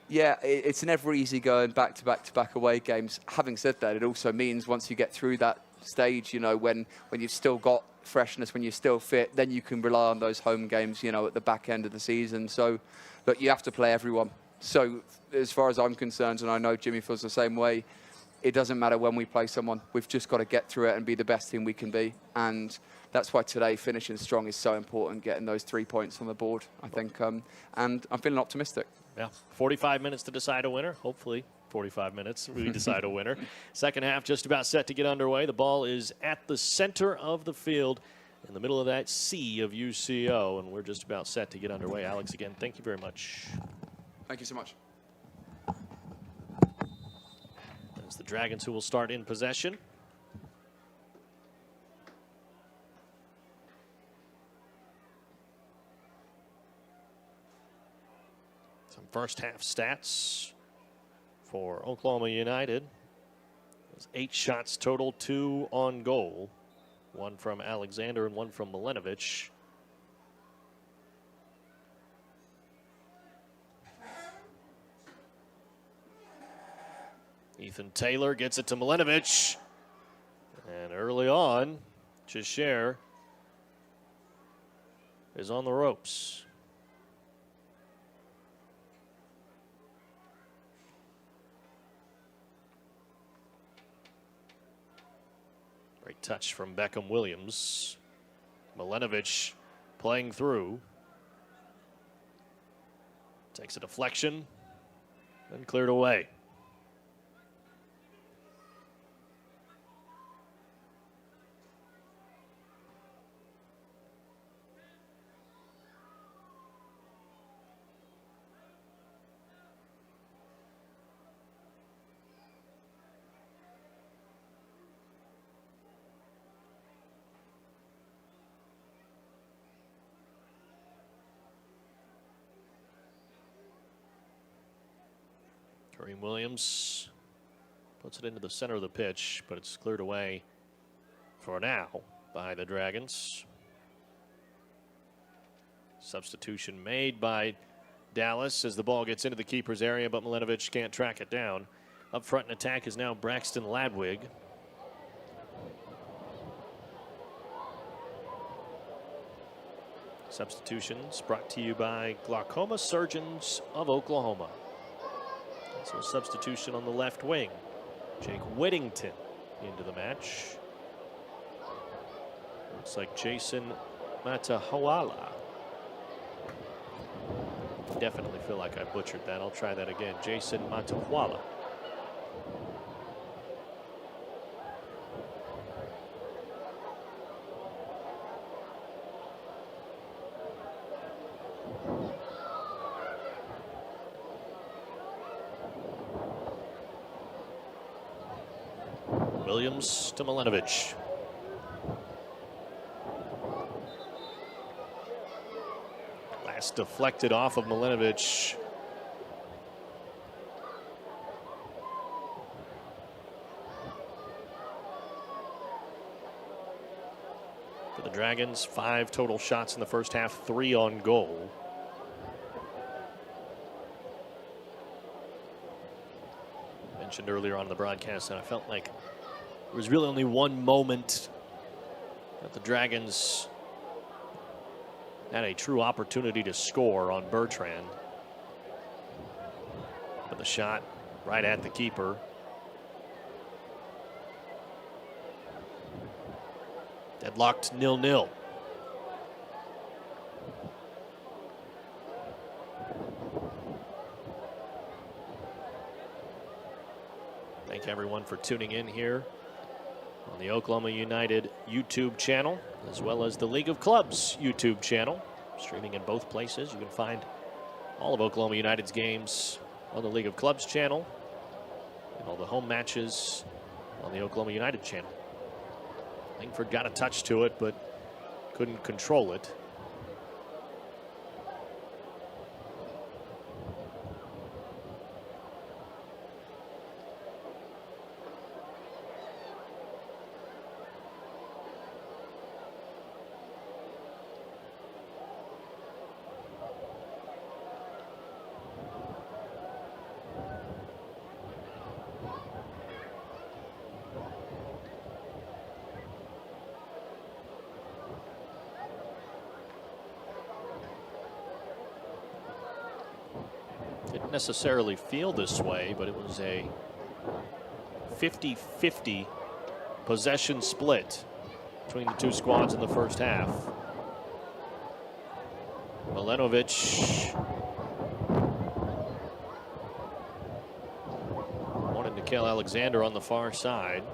Yeah, it's never easy going back-to-back away games. Having said that, it also means once you get through that stage, when you've still got freshness, when you're still fit, then you can rely on those home games, at the back end of the season. So, look, you have to play everyone. So, as far as I'm concerned, and I know Jimmy feels the same way, it doesn't matter when we play someone. We've just got to get through it and be the best team we can be. And that's why today finishing strong is so important, getting those 3 points on the board, I think. And I'm feeling optimistic. Yeah, 45 minutes to decide a winner. Hopefully 45 minutes we decide a winner. Second half just about set to get underway. The ball is at the center of the field in the middle of that sea of UCO, and we're just about set to get underway. Alex, again, thank you very much. Thank you so much. It's the Dragons who will start in possession. Some first half stats for Oklahoma United. It was 8 shots total, 2 on goal. 1 from Alexander and 1 from Milanovic. Ethan Taylor gets it to Milanovic. And early on, Chishere is on the ropes. Great touch from Beckham Williams. Milanovic playing through. Takes a deflection and cleared away. Kareem Williams puts it into the center of the pitch, but it's cleared away for now by the Dragons. Substitution made by Dallas as the ball gets into the keeper's area, but Milanovic can't track it down. Up front in attack is now Braxton Ladwig. Substitutions brought to you by Glaucoma Surgeons of Oklahoma. So a substitution on the left wing. Jake Whittington into the match. Looks like Jason Matahawala. Definitely feel like I butchered that. I'll try that again. Jason Matahawala. Williams to Milanovic. Last deflected off of Milanovic. For the Dragons, 5 total shots in the first half, 3 on goal. Mentioned earlier on the broadcast that I felt like there was really only one moment that the Dragons had a true opportunity to score on Bertrand. But the shot right at the keeper. Deadlocked 0-0. Thank everyone for tuning in here on the Oklahoma United YouTube channel, as well as the League of Clubs YouTube channel. Streaming in both places. You can find all of Oklahoma United's games on the League of Clubs channel and all the home matches on the Oklahoma United channel. Langford got a touch to it, but couldn't control it. Didn't necessarily feel this way, but it was a 50-50 possession split between the two squads in the first half. Milanovic wanted Nickeil Alexander on the far side.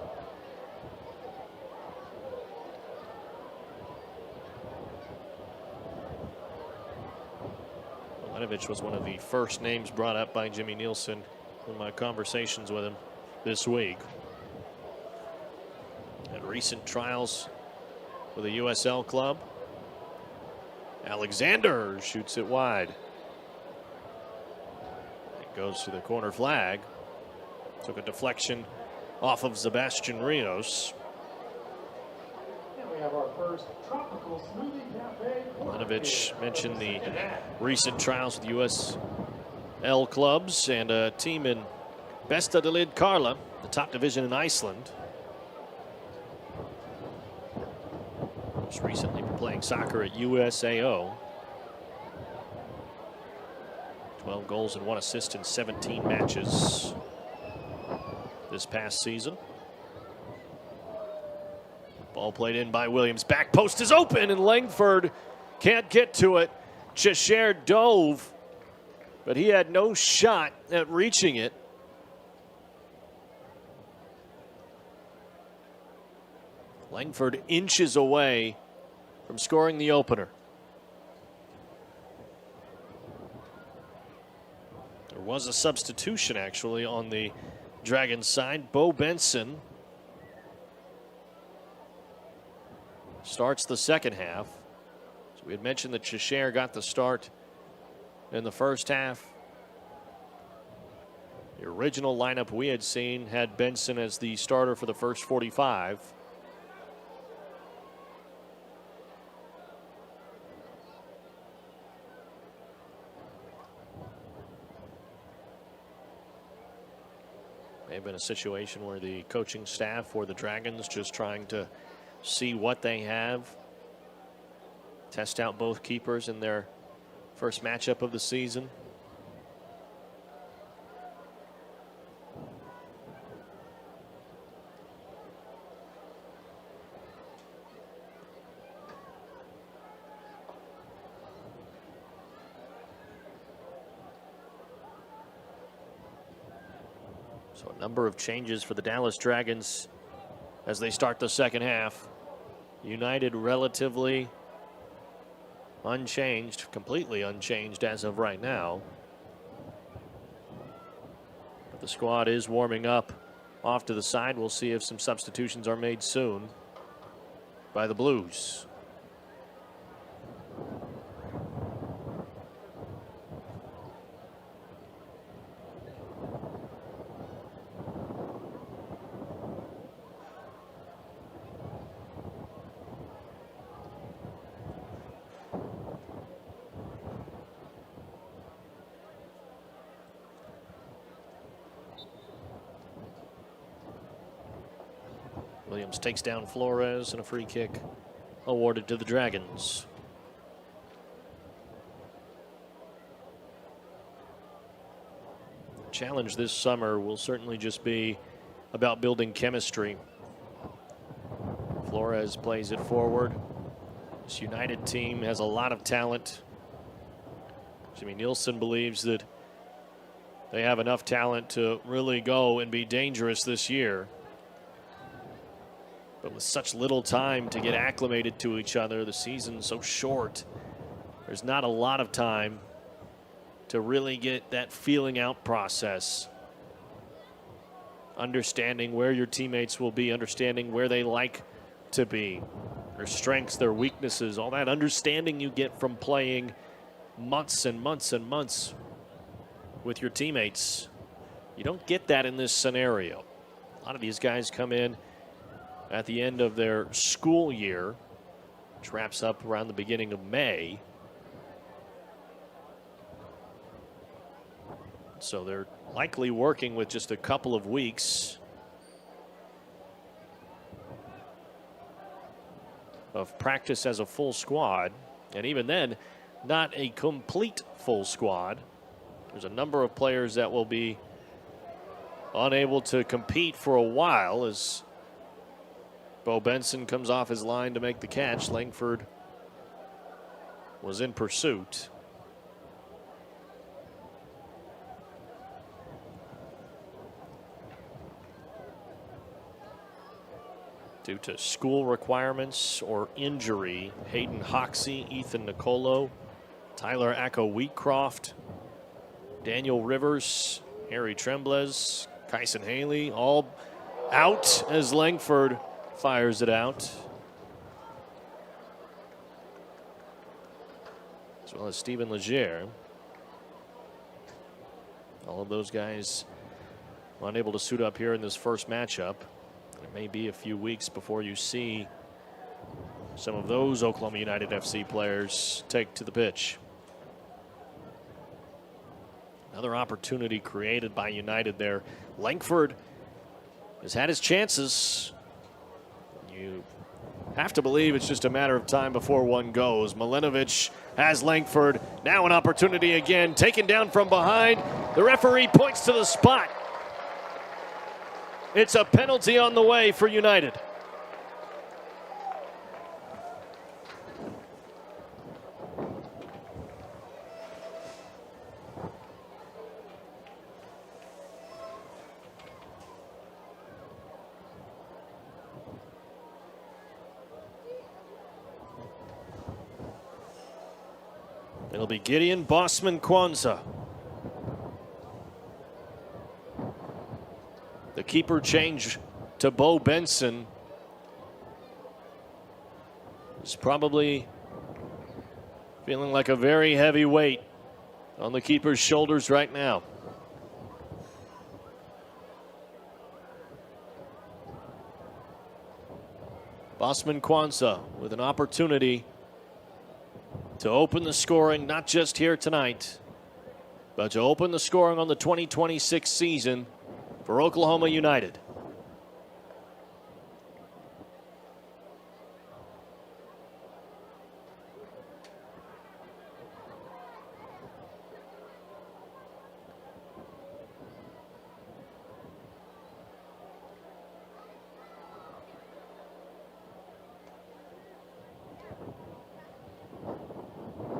Milanovic was one of the first names brought up by Jimmy Nielsen in my conversations with him this week. At recent trials with the USL club. Alexander shoots it wide. Goes to the corner flag. Took a deflection off of Sebastian Rios. And we have our first Tropical Smoothie Cafe. Milanovich mentioned the recent trials with USL clubs and a team in Bestadalid Karla, the top division in Iceland. Just recently been playing soccer at USAO. 12 goals and 1 assist in 17 matches this past season. Ball played in by Williams. Back post is open and Langford can't get to it. Cheshire dove, but he had no shot at reaching it. Langford inches away from scoring the opener. There was a substitution actually on the Dragons side. Bo Benson starts the second half. So we had mentioned that Cheshire got the start in the first half. The original lineup we had seen had Benson as the starter for the first 45. May have been a situation where the coaching staff for the Dragons just trying to see what they have, test out both keepers in their first matchup of the season. So a number of changes for the Dallas Dragons as they start the second half. United relatively unchanged, completely unchanged as of right now. But the squad is warming up off to the side. We'll see if some substitutions are made soon by the Blues. Williams takes down Flores and a free kick awarded to the Dragons. The challenge this summer will certainly just be about building chemistry. Flores plays it forward. This United team has a lot of talent. Jimmy Nielsen believes that they have enough talent to really go and be dangerous this year. But with such little time to get acclimated to each other, the season's so short, there's not a lot of time to really get that feeling out process. Understanding where your teammates will be, understanding where they like to be, their strengths, their weaknesses, all that understanding you get from playing months and months and months with your teammates. You don't get that in this scenario. A lot of these guys come in at the end of their school year, which wraps up around the beginning of May. So they're likely working with just a couple of weeks of practice as a full squad. And even then, not a complete full squad. There's a number of players that will be unable to compete for a while as Bo Benson comes off his line to make the catch. Langford was in pursuit. Due to school requirements or injury, Hayden Hoxie, Ethan Nicolo, Tyler Acco-Wheatcroft, Daniel Rivers, Harry Trembles, Kyson Haley, all out as Langford fires it out. As well as Stephen Leger. All of those guys unable to suit up here in this first matchup. It may be a few weeks before you see some of those Oklahoma United FC players take to the pitch. Another opportunity created by United there. Langford has had his chances. You have to believe it's just a matter of time before one goes. Milinovic has Langford. Now an opportunity again, taken down from behind. The referee points to the spot. It's a penalty on the way for United. It'll be Gideon Bosman-Kwanzaa. The keeper change to Bo Benson is probably feeling like a very heavy weight on the keeper's shoulders right now. Bosman-Kwanzaa with an opportunity to open the scoring, not just here tonight, but to open the scoring on the 2026 season for Oklahoma United.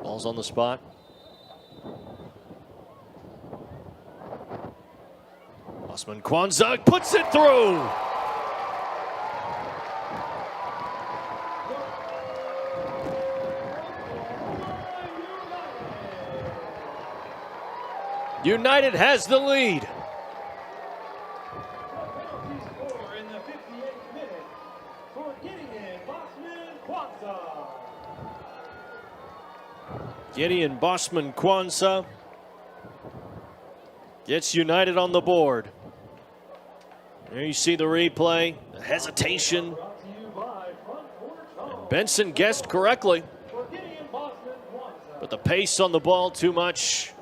Ball's on the spot. Bosman-Kwanzaa puts it through. United has the lead. In the 58th minute for Gideon Bosman-Kwanzaa. Gideon Bosman-Kwanzaa gets United on the board. There you see the replay, the hesitation. Brought to you by Front Porch Home. Benson guessed correctly, For Gideon Bosman-Kwanzaa. but the pace on the ball too much.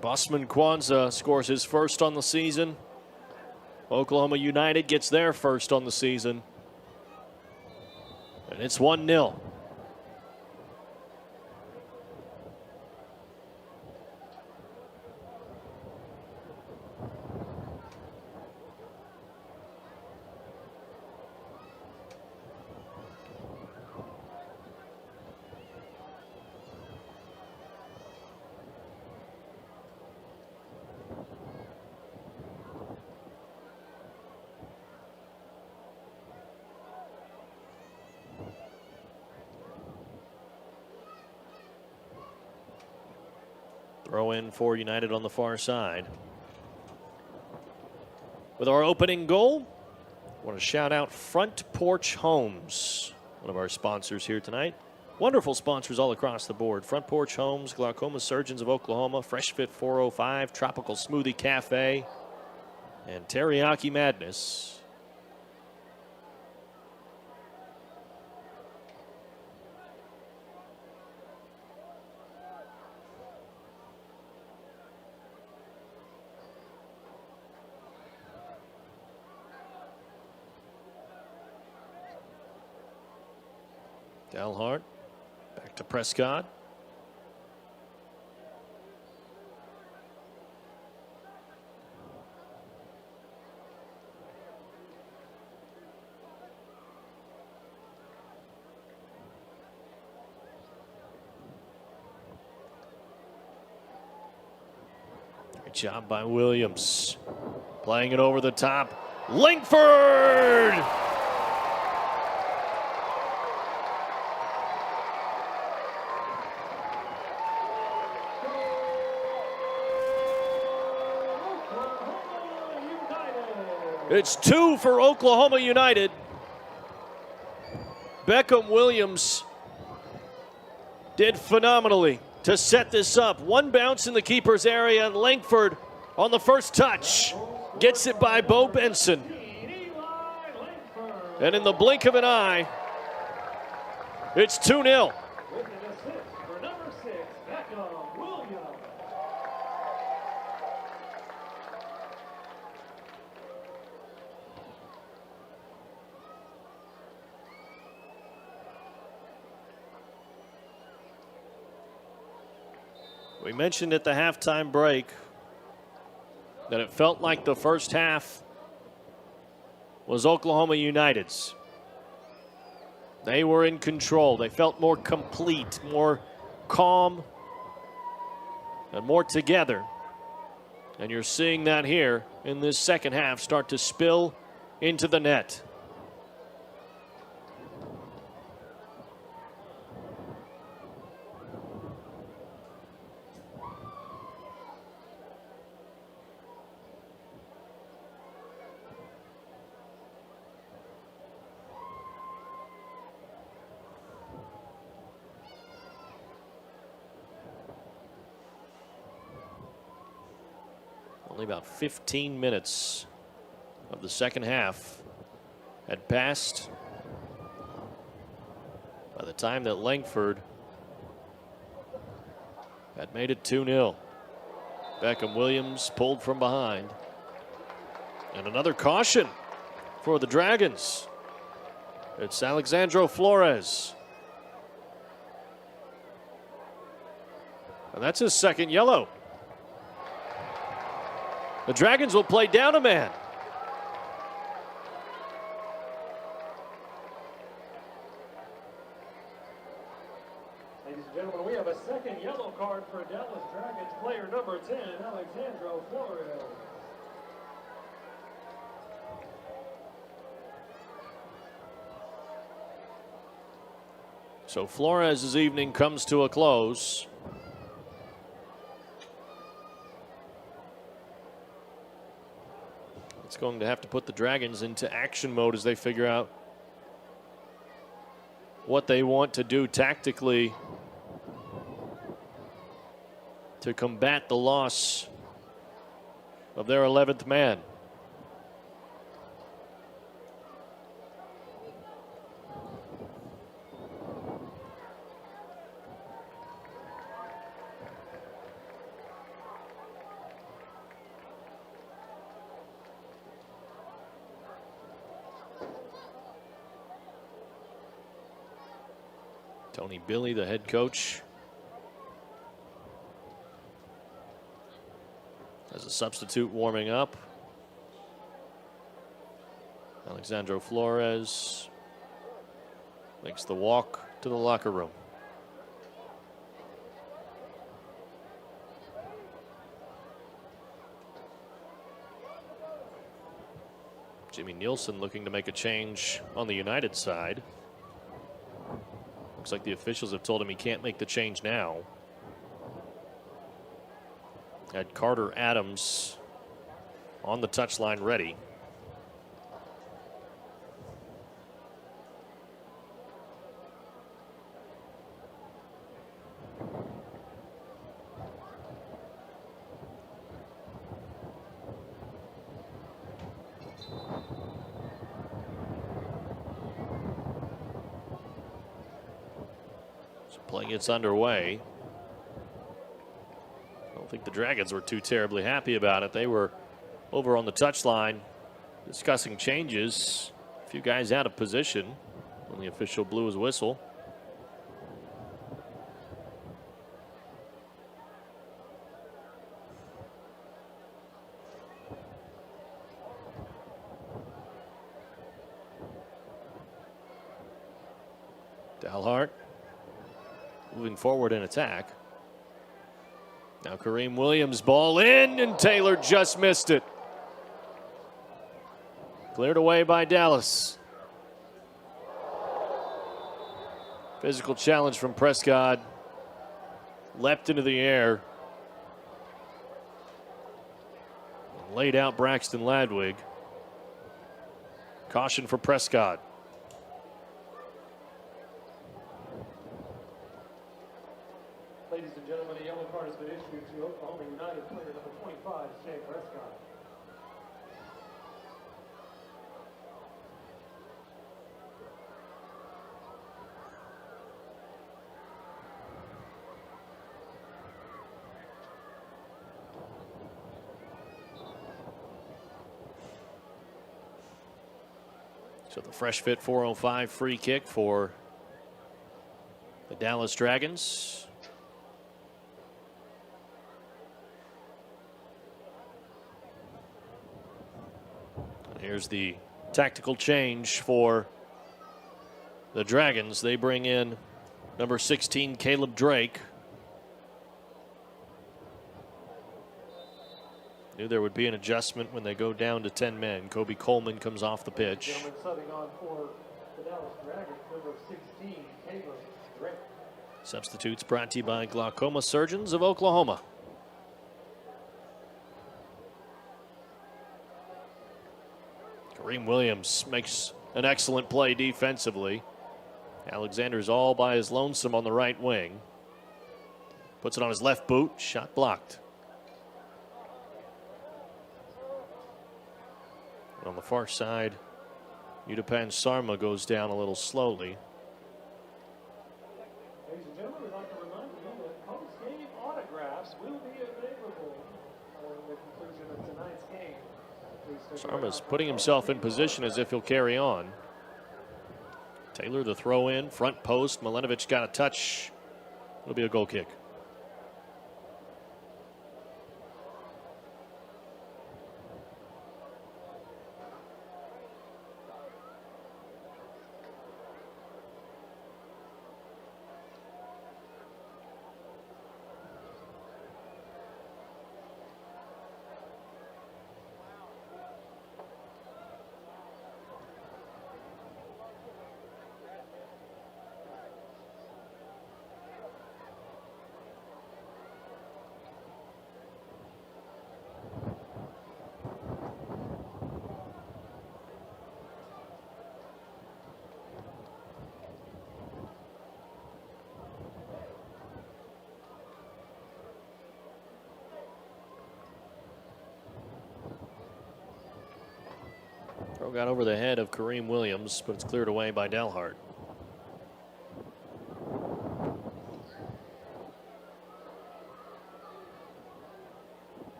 Bosman-Kwanzaa scores his first on the season. Oklahoma United gets their first on the season. And it's 1-0. Throw in for United on the far side. With our opening goal, I want to shout out Front Porch Homes, one of our sponsors here tonight. Wonderful sponsors all across the board. Front Porch Homes, Glaucoma Surgeons of Oklahoma, Fresh Fit 405, Tropical Smoothie Cafe, and Teriyaki Madness. Dalhart back to Prescott. Great job by Williams. Playing it over the top. Langford! It's 2 for Oklahoma United. Beckham Williams did phenomenally to set this up. One bounce in the keeper's area, and Langford on the first touch gets it by Bo Benson. And in the blink of an eye, it's 2-0. With an assist for number 6, Beckham Williams. We mentioned at the halftime break that it felt like the first half was Oklahoma United's. They were in control. They felt more complete, more calm, and more together. And you're seeing that here in this second half start to spill into the net. Only about 15 minutes of the second half had passed by the time that Langford had made it 2-0. Beckham Williams pulled from behind. And another caution for the Dragons. It's Alexandro Flores. And that's his second yellow. The Dragons will play down a man. Ladies and gentlemen, we have a second yellow card for Dallas Dragons player number 10, Alexandro Flores. So Flores' evening comes to a close. It's going to have to put the Dragons into action mode as they figure out what they want to do tactically to combat the loss of their 11th man. Tony Billy, the head coach, as a substitute warming up. Alexandro Flores makes the walk to the locker room. Jimmy Nielsen looking to make a change on the United side. Looks like the officials have told him he can't make the change now. Had Carter Adams on the touchline ready. Play gets underway. I don't think the Dragons were too terribly happy about it. They were over on the touchline discussing changes. A few guys out of position when the official blew his whistle. Dalhart moving forward in attack. Now Kareem Williams, ball in, and Taylor just missed it. Cleared away by Dallas. Physical challenge from Prescott. Leapt into the air. And laid out Braxton Ladwig. Caution for Prescott. So the fresh fit 405 free kick for the Dallas Dragons. And here's the tactical change for the Dragons. They bring in number 16, Caleb Drake. Knew there would be an adjustment when they go down to 10 men. Kobe Coleman comes off the pitch. Gentlemen, subbing on for the Dallas Dragons, number 16, Caleb Drake. Substitutes brought to you by Glaucoma Surgeons of Oklahoma. Kareem Williams makes an excellent play defensively. Alexander's all by his lonesome on the right wing. Puts it on his left boot. Shot blocked. And on the far side, Udapan Sarma goes down a little slowly. Ladies and gentlemen, we'd like to remind you that post-game autographs will be available following the conclusion of tonight's game. Please stick around Sarma's for putting himself in position as if he'll carry on. Taylor the throw in, front post. Milenovic got a touch. It'll be a goal kick. Throw got over the head of Kareem Williams, but it's cleared away by Dalhart.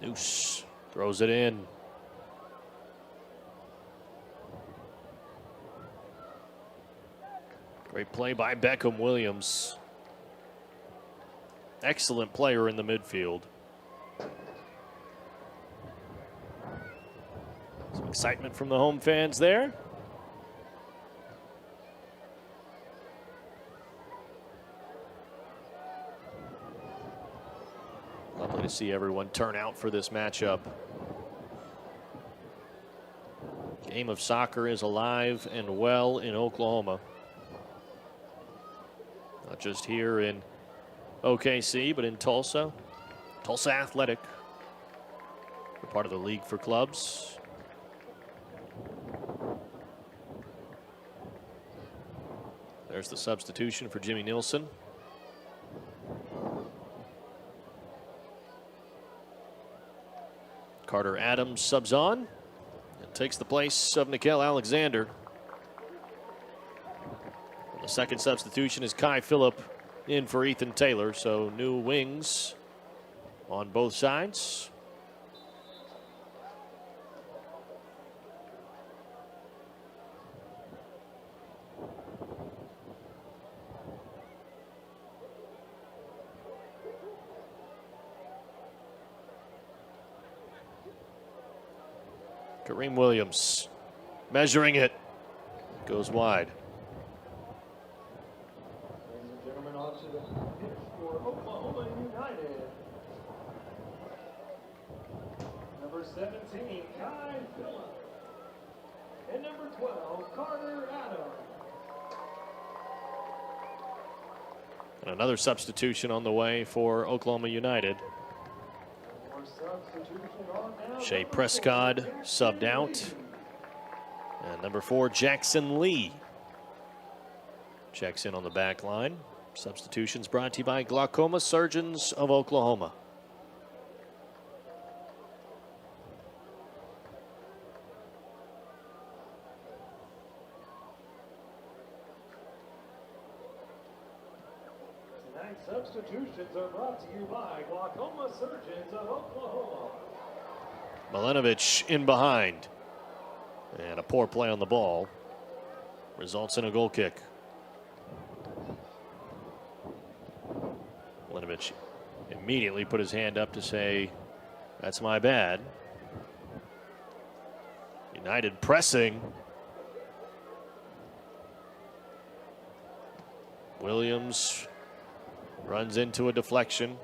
Noose throws it in. Great play by Beckham Williams. Excellent player in the midfield. Some excitement from the home fans there. Lovely to see everyone turn out for this matchup. Game of soccer is alive and well in Oklahoma. Not just here in OKC, but in Tulsa. Tulsa Athletic. We're part of the League for Clubs. There's the substitution for Jimmy Nielsen. Carter Adams subs on and takes the place of Nickeil Alexander. And the second substitution is Kai Phillip in for Ethan Taylor, so new wings on both sides. Kareem Williams measuring it, goes wide. Ladies and gentlemen, on to the pitch for Oklahoma United. Number 17, Kai Phillip. And number 12, Carter Adams. And another substitution on the way for Oklahoma United. More substitution on now. Shea Prescott subbed out. And number 4, Jackson Lee checks in on the back line. Substitutions brought to you by Glaucoma Surgeons of Oklahoma. Tonight's substitute substitutions are brought to you by Glaucoma Surgeons of Oklahoma. Milanovic in behind. And a poor play on the ball results in a goal kick. Milanovic immediately put his hand up to say, "That's my bad." United pressing. Williams runs into a deflection.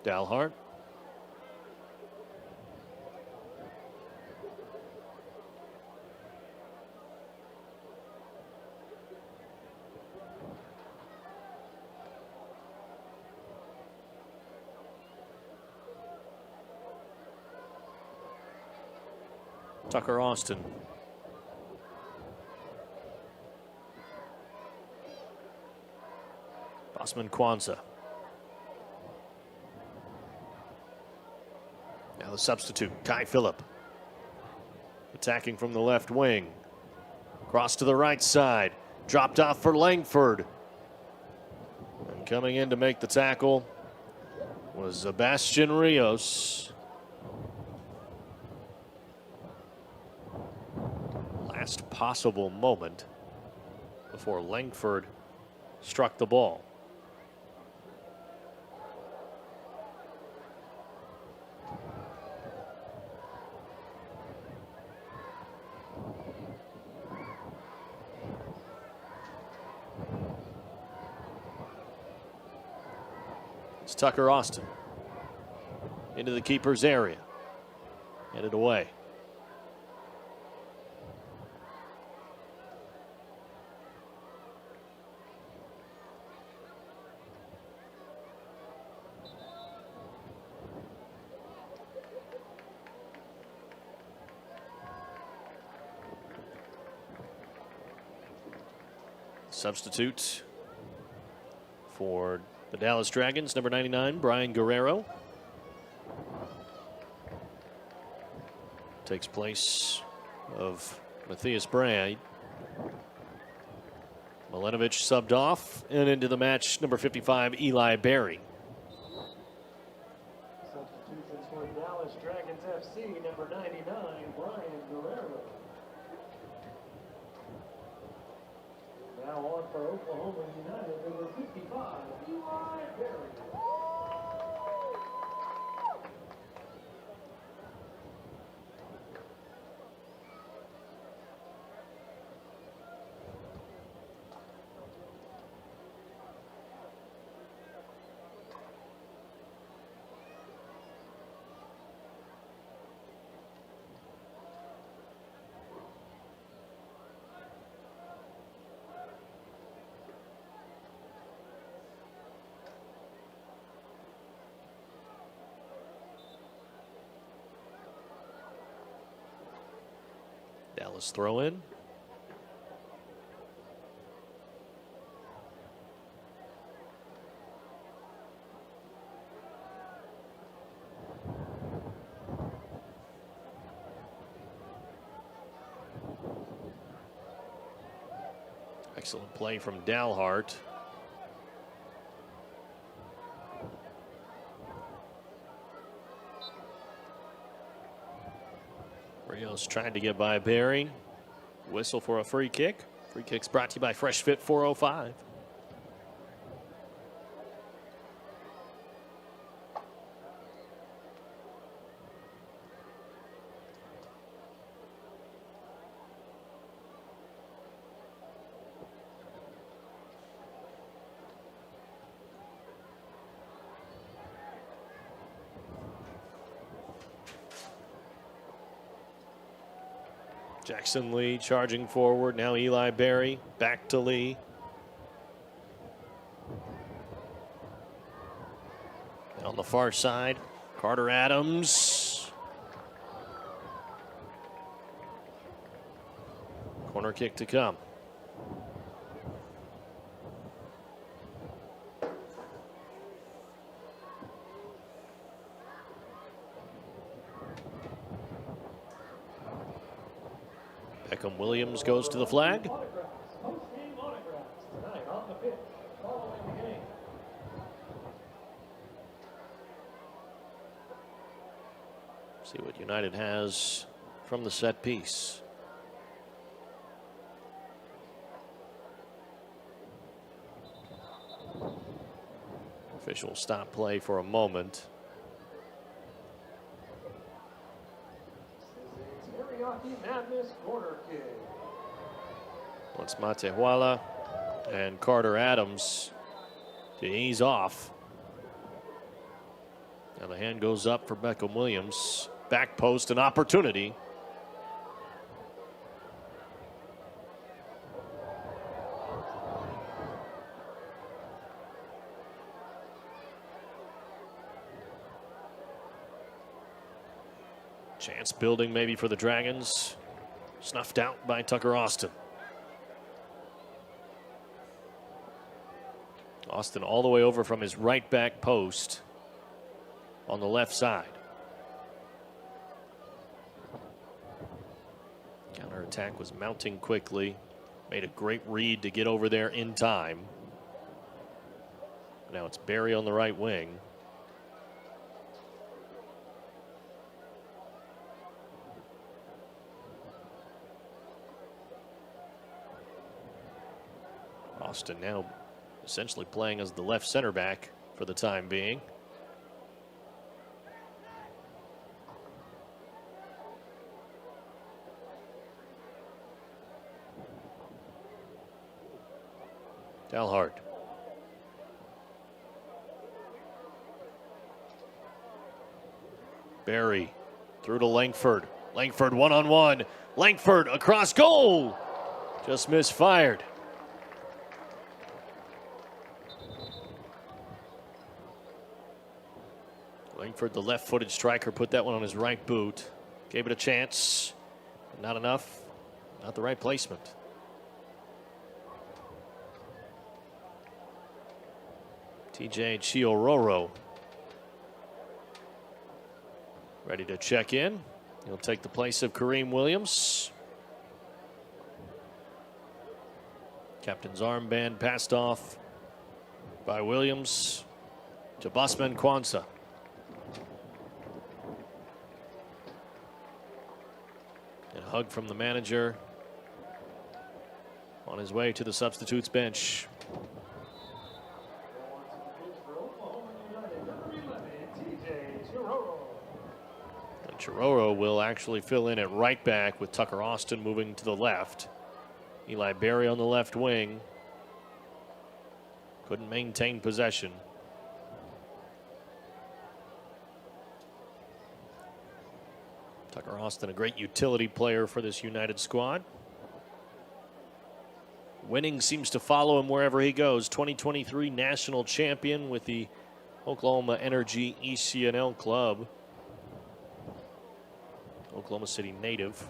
Dalhart. Tucker Austin. Bosman Kwanzaa. Now the substitute, Kai Phillip. Attacking from the left wing. Cross to the right side. Dropped off for Langford. And coming in to make the tackle was Sebastian Rios. Last possible moment before Langford struck the ball. It's Tucker Austin into the keeper's area. Headed away. Substitute for the Dallas Dragons, number 99, Brian Guerrero. Takes place of Matthias Brand. Milanovic subbed off, and into the match, number 55, Eli Berry. Substitutions for Dallas Dragons FC, number 99, Brian Guerrero. Now on for Oklahoma United, number 55, Eli Berry. Dallas throw in. Excellent play from Dalhart. Rios trying to get by Berry. Whistle for a free kick. Free kick's brought to you by Fresh Fit 405. Jackson Lee charging forward. Now Eli Berry back to Lee. On the far side, Carter Adams. Corner kick to come. Beckham Williams goes to the flag. Autographs, post-game autographs tonight on the pitch following the game. See what United has from the set piece. Official stop play for a moment. Teriyaki Madness corner kick. Once Matehuala and Carter Adams to ease off. Now the hand goes up for Beckham Williams. Back post, an opportunity. Chance building maybe for the Dragons. Snuffed out by Tucker Austin. Austin all the way over from his right back post on the left side. Counter attack was mounting quickly. Made a great read to get over there in time. Now it's Barry on the right wing. Austin now essentially playing as the left center back for the time being. Dalhart. Barry through to Langford. Langford one-on-one. Langford across goal. Just misfired. Langford, the left-footed striker, put that one on his right boot. Gave it a chance. Not enough. Not the right placement. TJ Chiororo ready to check in. He'll take the place of Kareem Williams. Captain's armband passed off by Williams to Busman Kwanzaa. And a hug from the manager on his way to the substitutes bench. And Chiroro will actually fill in at right back with Tucker Austin moving to the left. Eli Berry on the left wing. Couldn't maintain possession. Tucker Austin, a great utility player for this United squad. Winning seems to follow him wherever he goes. 2023 national champion with the Oklahoma Energy ECNL club. Oklahoma City native.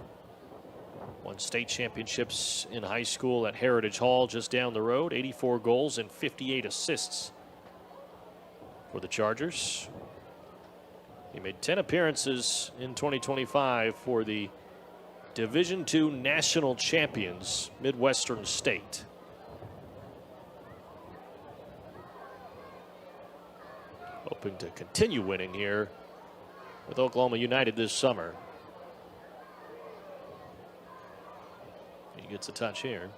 Won state championships in high school at Heritage Hall just down the road. 84 goals and 58 assists for the Chargers. He made 10 appearances in 2025 for the Division II national champions, Midwestern State. Hoping to continue winning here with Oklahoma United this summer. He gets a touch here.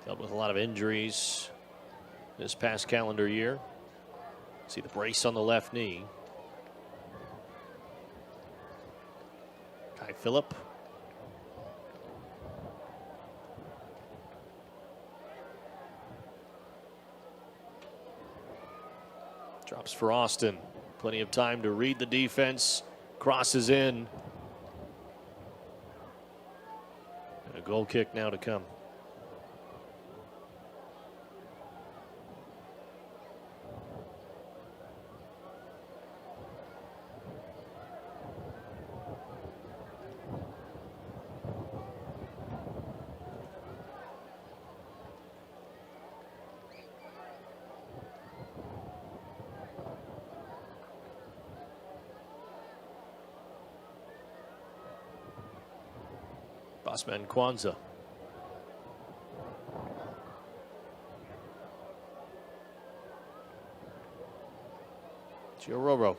Dealt with a lot of injuries this past calendar year. See the brace on the left knee. Kai Phillip. Drops for Austin. Plenty of time to read the defense. Crosses in. And a goal kick now to come. Bossman Kwanzaa. Chiororo.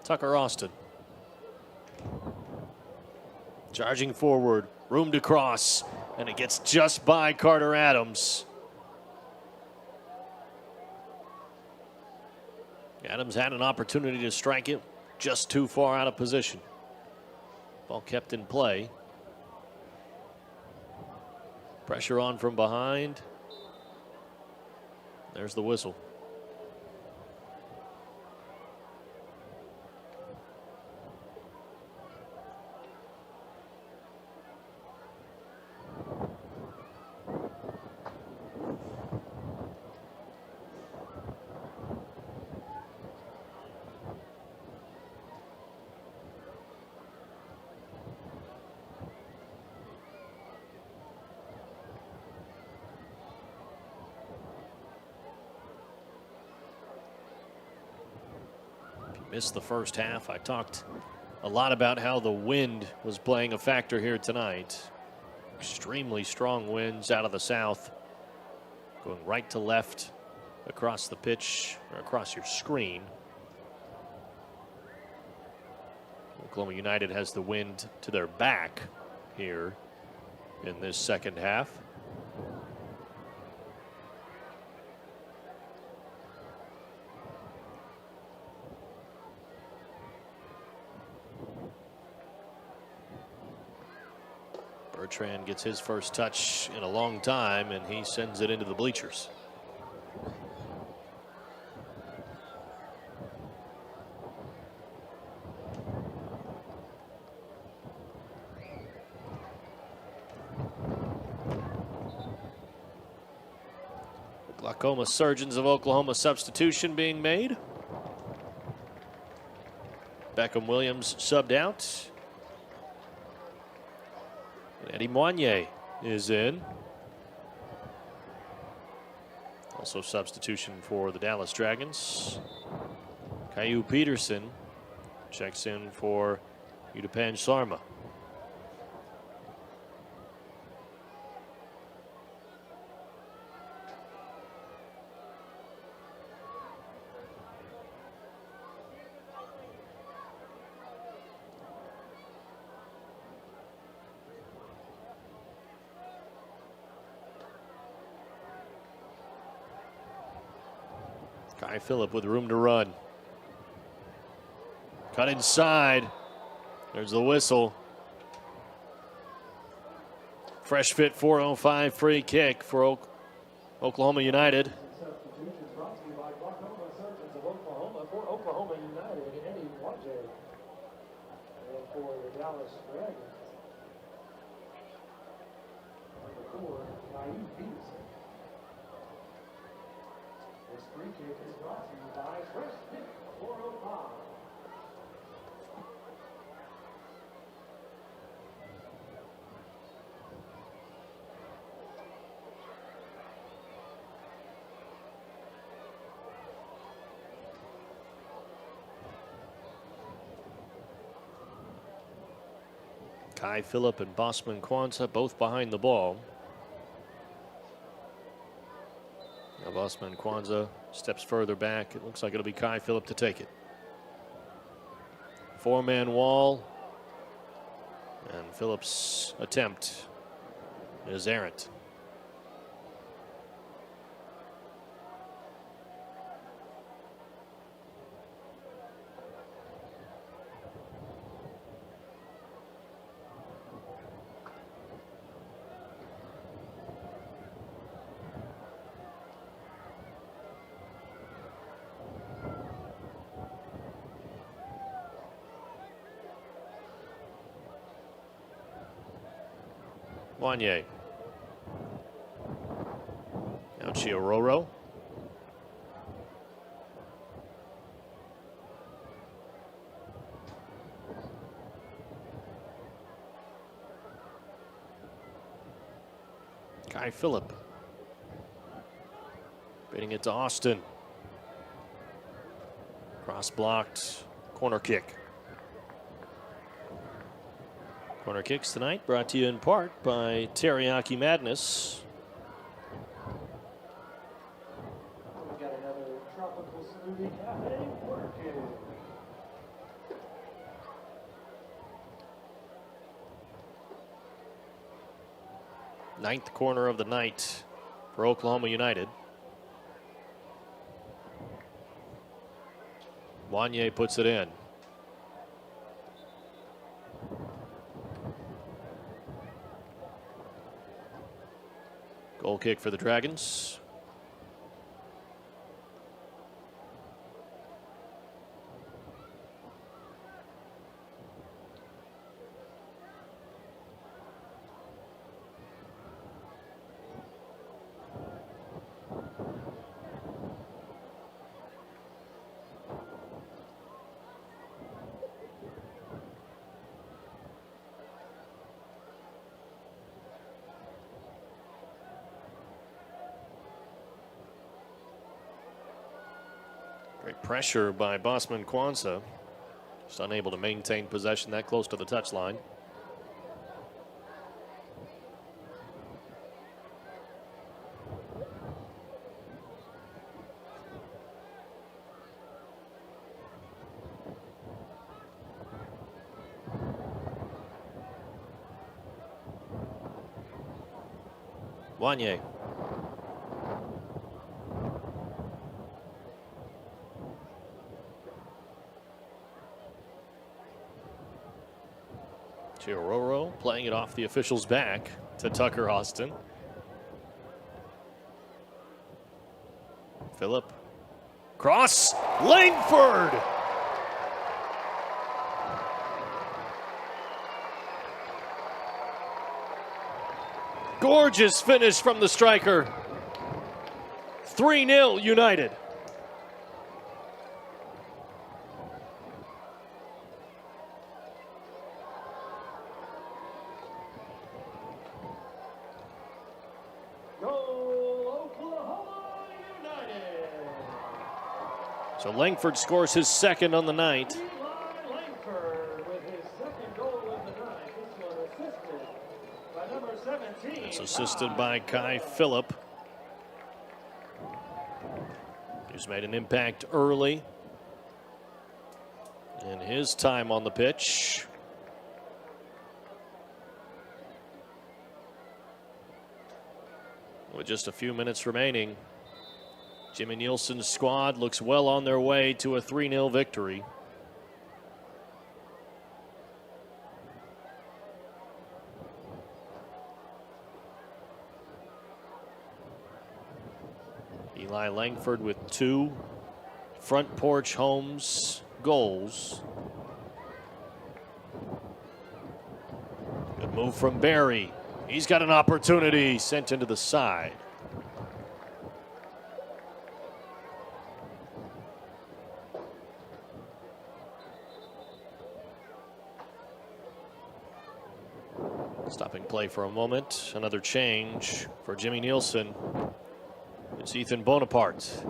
Tucker Austin. Charging forward, room to cross, and it gets just by Carter Adams. Adams had an opportunity to strike it, just too far out of position. Ball kept in play. Pressure on from behind. There's the whistle. Missed the first half. I talked a lot about how the wind was playing a factor here tonight. Extremely strong winds out of the south, going right to left across the pitch, or across your screen. Oklahoma United has the wind to their back here in this second half. Bertrand gets his first touch in a long time, and he sends it into the bleachers. Glaucoma Surgeons of Oklahoma substitution being made. Beckham Williams subbed out. Eddie Moignet is in. Also substitution for the Dallas Dragons. Caillou Peterson checks in for Udapan Sharma. Kai Phillip with room to run. Cut inside. There's the whistle. Fresh Fit 405 free kick for Oklahoma United. Substitution brought to you by Glaucoma Surgeons of Oklahoma for Oklahoma United, Eddie Moignet. And for the Dallas Dragons, number 4, Caillou Peterson. This free kick is brought to you by Fresh Fit 405. Kai Phillip and Bossman Kwanzaa both behind the ball. Now Bossman Kwanzaa steps further back. It looks like it'll be Kai Phillip to take it. Four-man wall. And Phillip's attempt is errant. Moignet. Now Chiororo. Kai Phillip Feeding it to Austin. Cross blocked. Corner kick. Corner kicks tonight brought to you in part by Teriyaki Madness. We got another tropical smoothie cafe corner kick. Ninth corner of the night for Oklahoma United. Wanye puts it in. Goal kick for the Dragons. Great pressure by Bosman Kwanzaa. Just unable to maintain possession that close to the touchline. Wanye. Chiororo playing it off the official's back to Tucker Austin. Phillip. Cross. Langford. Gorgeous finish from the striker. 3-0 United. So Langford scores his second on the night. Eli Langford with his second goal of the night. This one assisted by number 17. It's assisted by Kai Phillip, who's made an impact early in his time on the pitch. With just a few minutes remaining, Jimmy Nielsen's squad looks well on their way to a 3-0 victory. Eli Langford with 2 Front Porch Homes goals. Good move from Barry. He's got an opportunity, sent into the side. Stopping play for a moment. Another change for Jimmy Nielsen. It's Ethan Bonaparte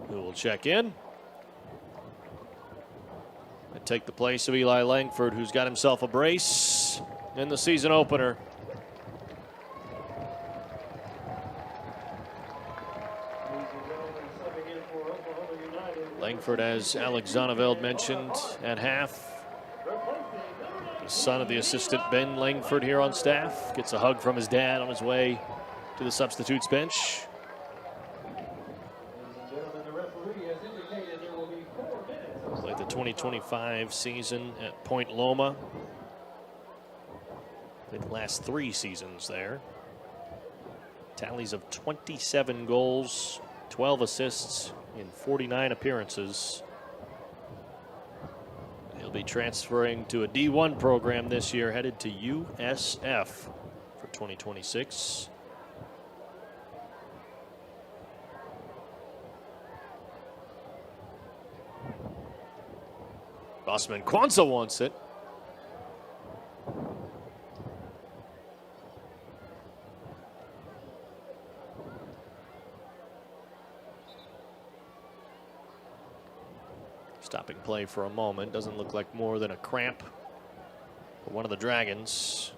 who will check in and take the place of Eli Langford, who's got himself a brace in the season opener. Langford, as Alex Zonneveld mentioned at half, the son of the assistant Ben Langford here on staff, gets a hug from his dad on his way to the substitutes bench. Played the 2025 season at Point Loma. Played the last 3 seasons there. Tallies of 27 goals, 12 assists in 49 appearances. He'll be transferring to a D1 program this year, headed to USF for 2026. Bosman Kwanzaa wants it. Stopping play for a moment. Doesn't look like more than a cramp for one of the Dragons.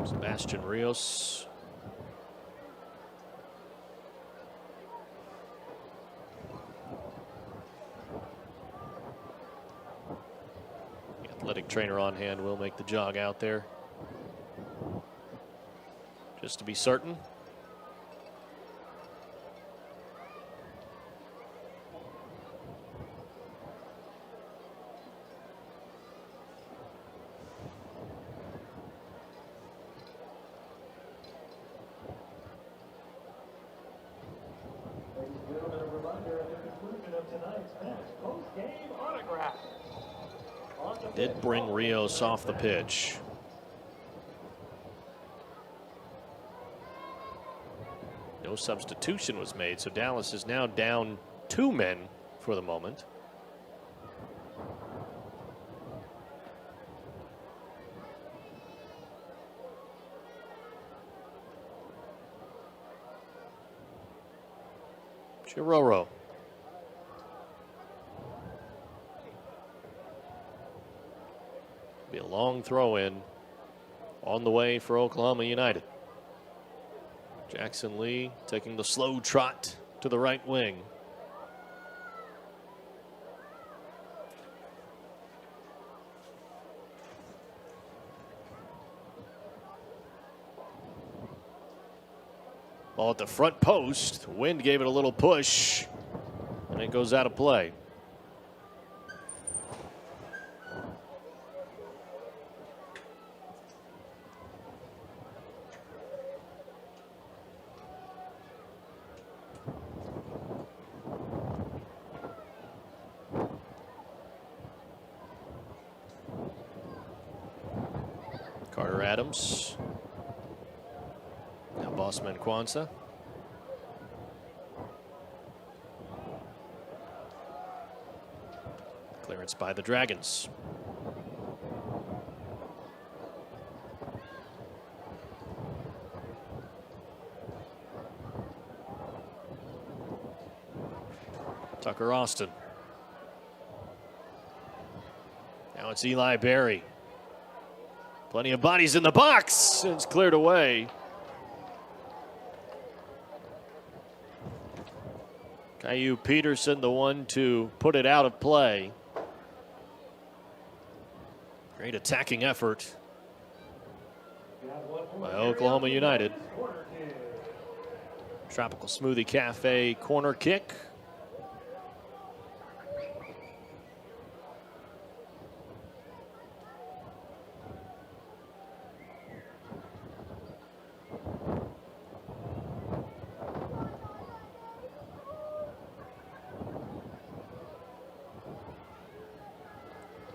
Sebastian Rios. The athletic trainer on hand will make the jog out there, just to be certain. Ladies and gentlemen, a reminder at the conclusion of tonight's match, post-game autograph. On the Did pitch, bring Rios off the pitch. No substitution was made, so Dallas is now down 2 men for the moment. Chiroro. Be a long throw in on the way for Oklahoma United. Jackson Lee taking the slow trot to the right wing. Ball at the front post. The wind gave it a little push, and it goes out of play. Carter Adams. Now Bossman Kwanzaa. Clearance by the Dragons. Tucker Austin. Now it's Eli Berry. Plenty of bodies in the box. It's cleared away. Caillou Peterson, the one to put it out of play. Great attacking effort by Oklahoma United. Tropical Smoothie Cafe corner kick.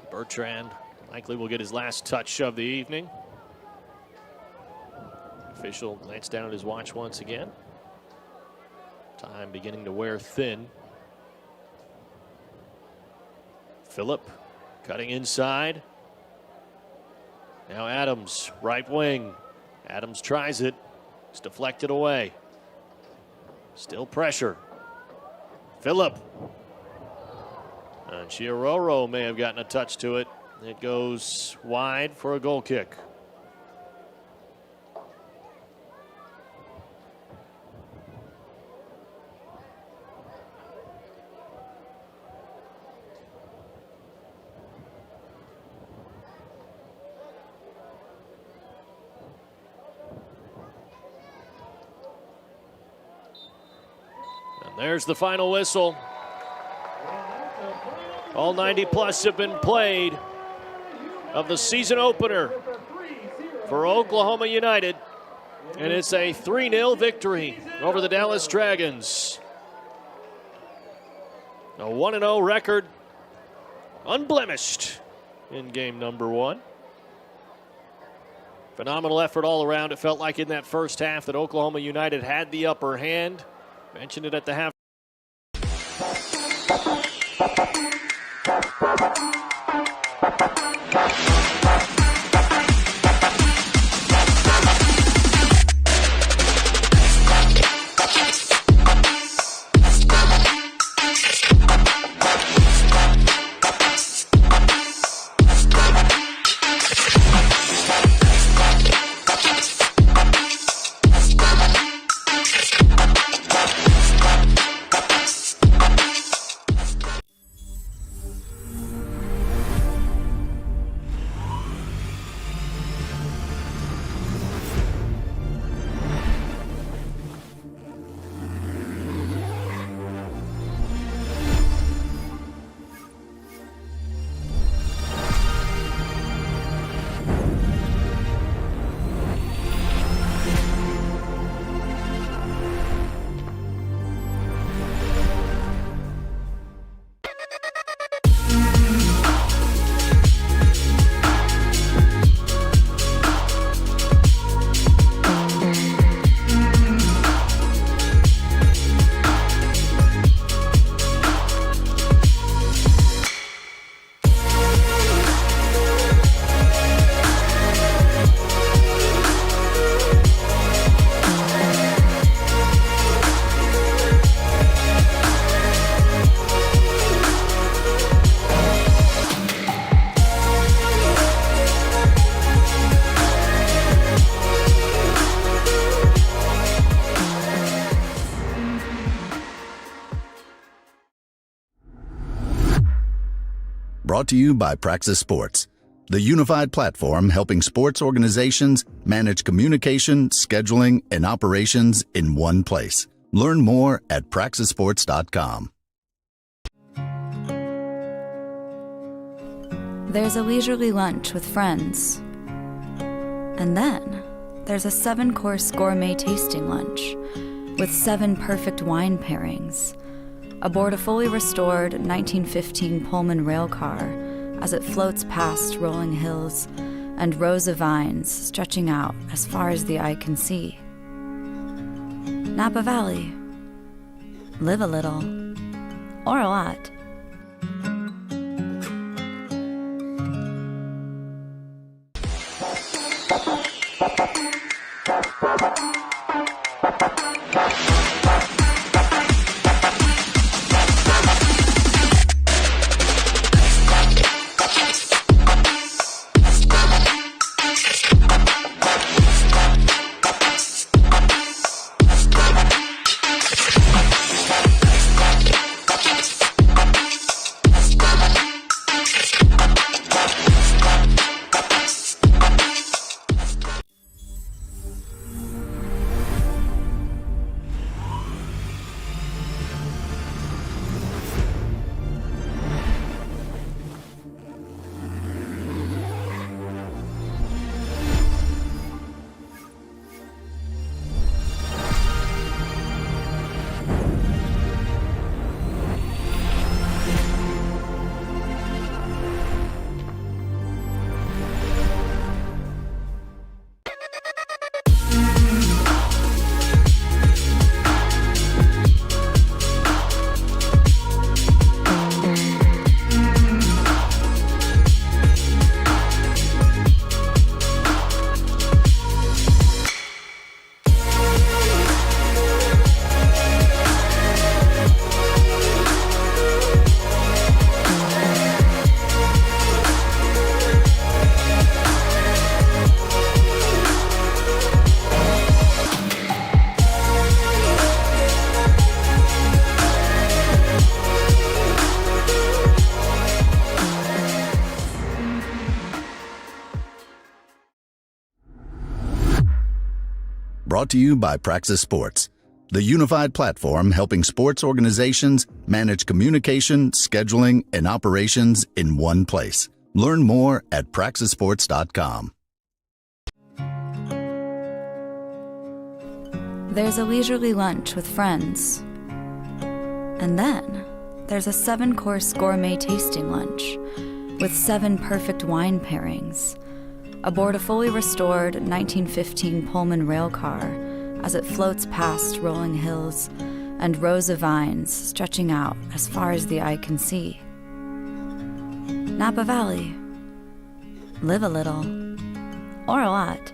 Bertrand likely will get his last touch of the evening. Official glanced down at his watch once again. Time beginning to wear thin. Phillip cutting inside. Now Adams, right wing. Adams tries it. It's deflected away. Still pressure. Phillip. And Chiroro may have gotten a touch to it. It goes wide for a goal kick. And there's the final whistle. All 90 plus have been played of the season opener for Oklahoma United. And it's a 3-0 victory over the Dallas Dragons. A 1-0 record, unblemished in game number 1. Phenomenal effort all around. It felt like in that first half that Oklahoma United had the upper hand. Mentioned it at the half. Brought to you by Praxis Sports, the unified platform helping sports organizations manage communication, scheduling, and operations in one place. Learn more at praxisports.com. There's a leisurely lunch with friends. And then there's a 7-course gourmet tasting lunch with 7 perfect wine pairings aboard a fully restored 1915 Pullman rail car as it floats past rolling hills and rows of vines stretching out as far as the eye can see. Napa Valley. Live a little, or a lot. Brought to you by Praxis Sports, the unified platform helping sports organizations manage communication, scheduling, and operations in one place. Learn more at praxisports.com. There's a leisurely lunch with friends. And then there's a 7-course gourmet tasting lunch with 7 perfect wine pairings aboard a fully restored 1915 Pullman rail car as it floats past rolling hills and rows of vines stretching out as far as the eye can see. Napa Valley. Live a little, or a lot.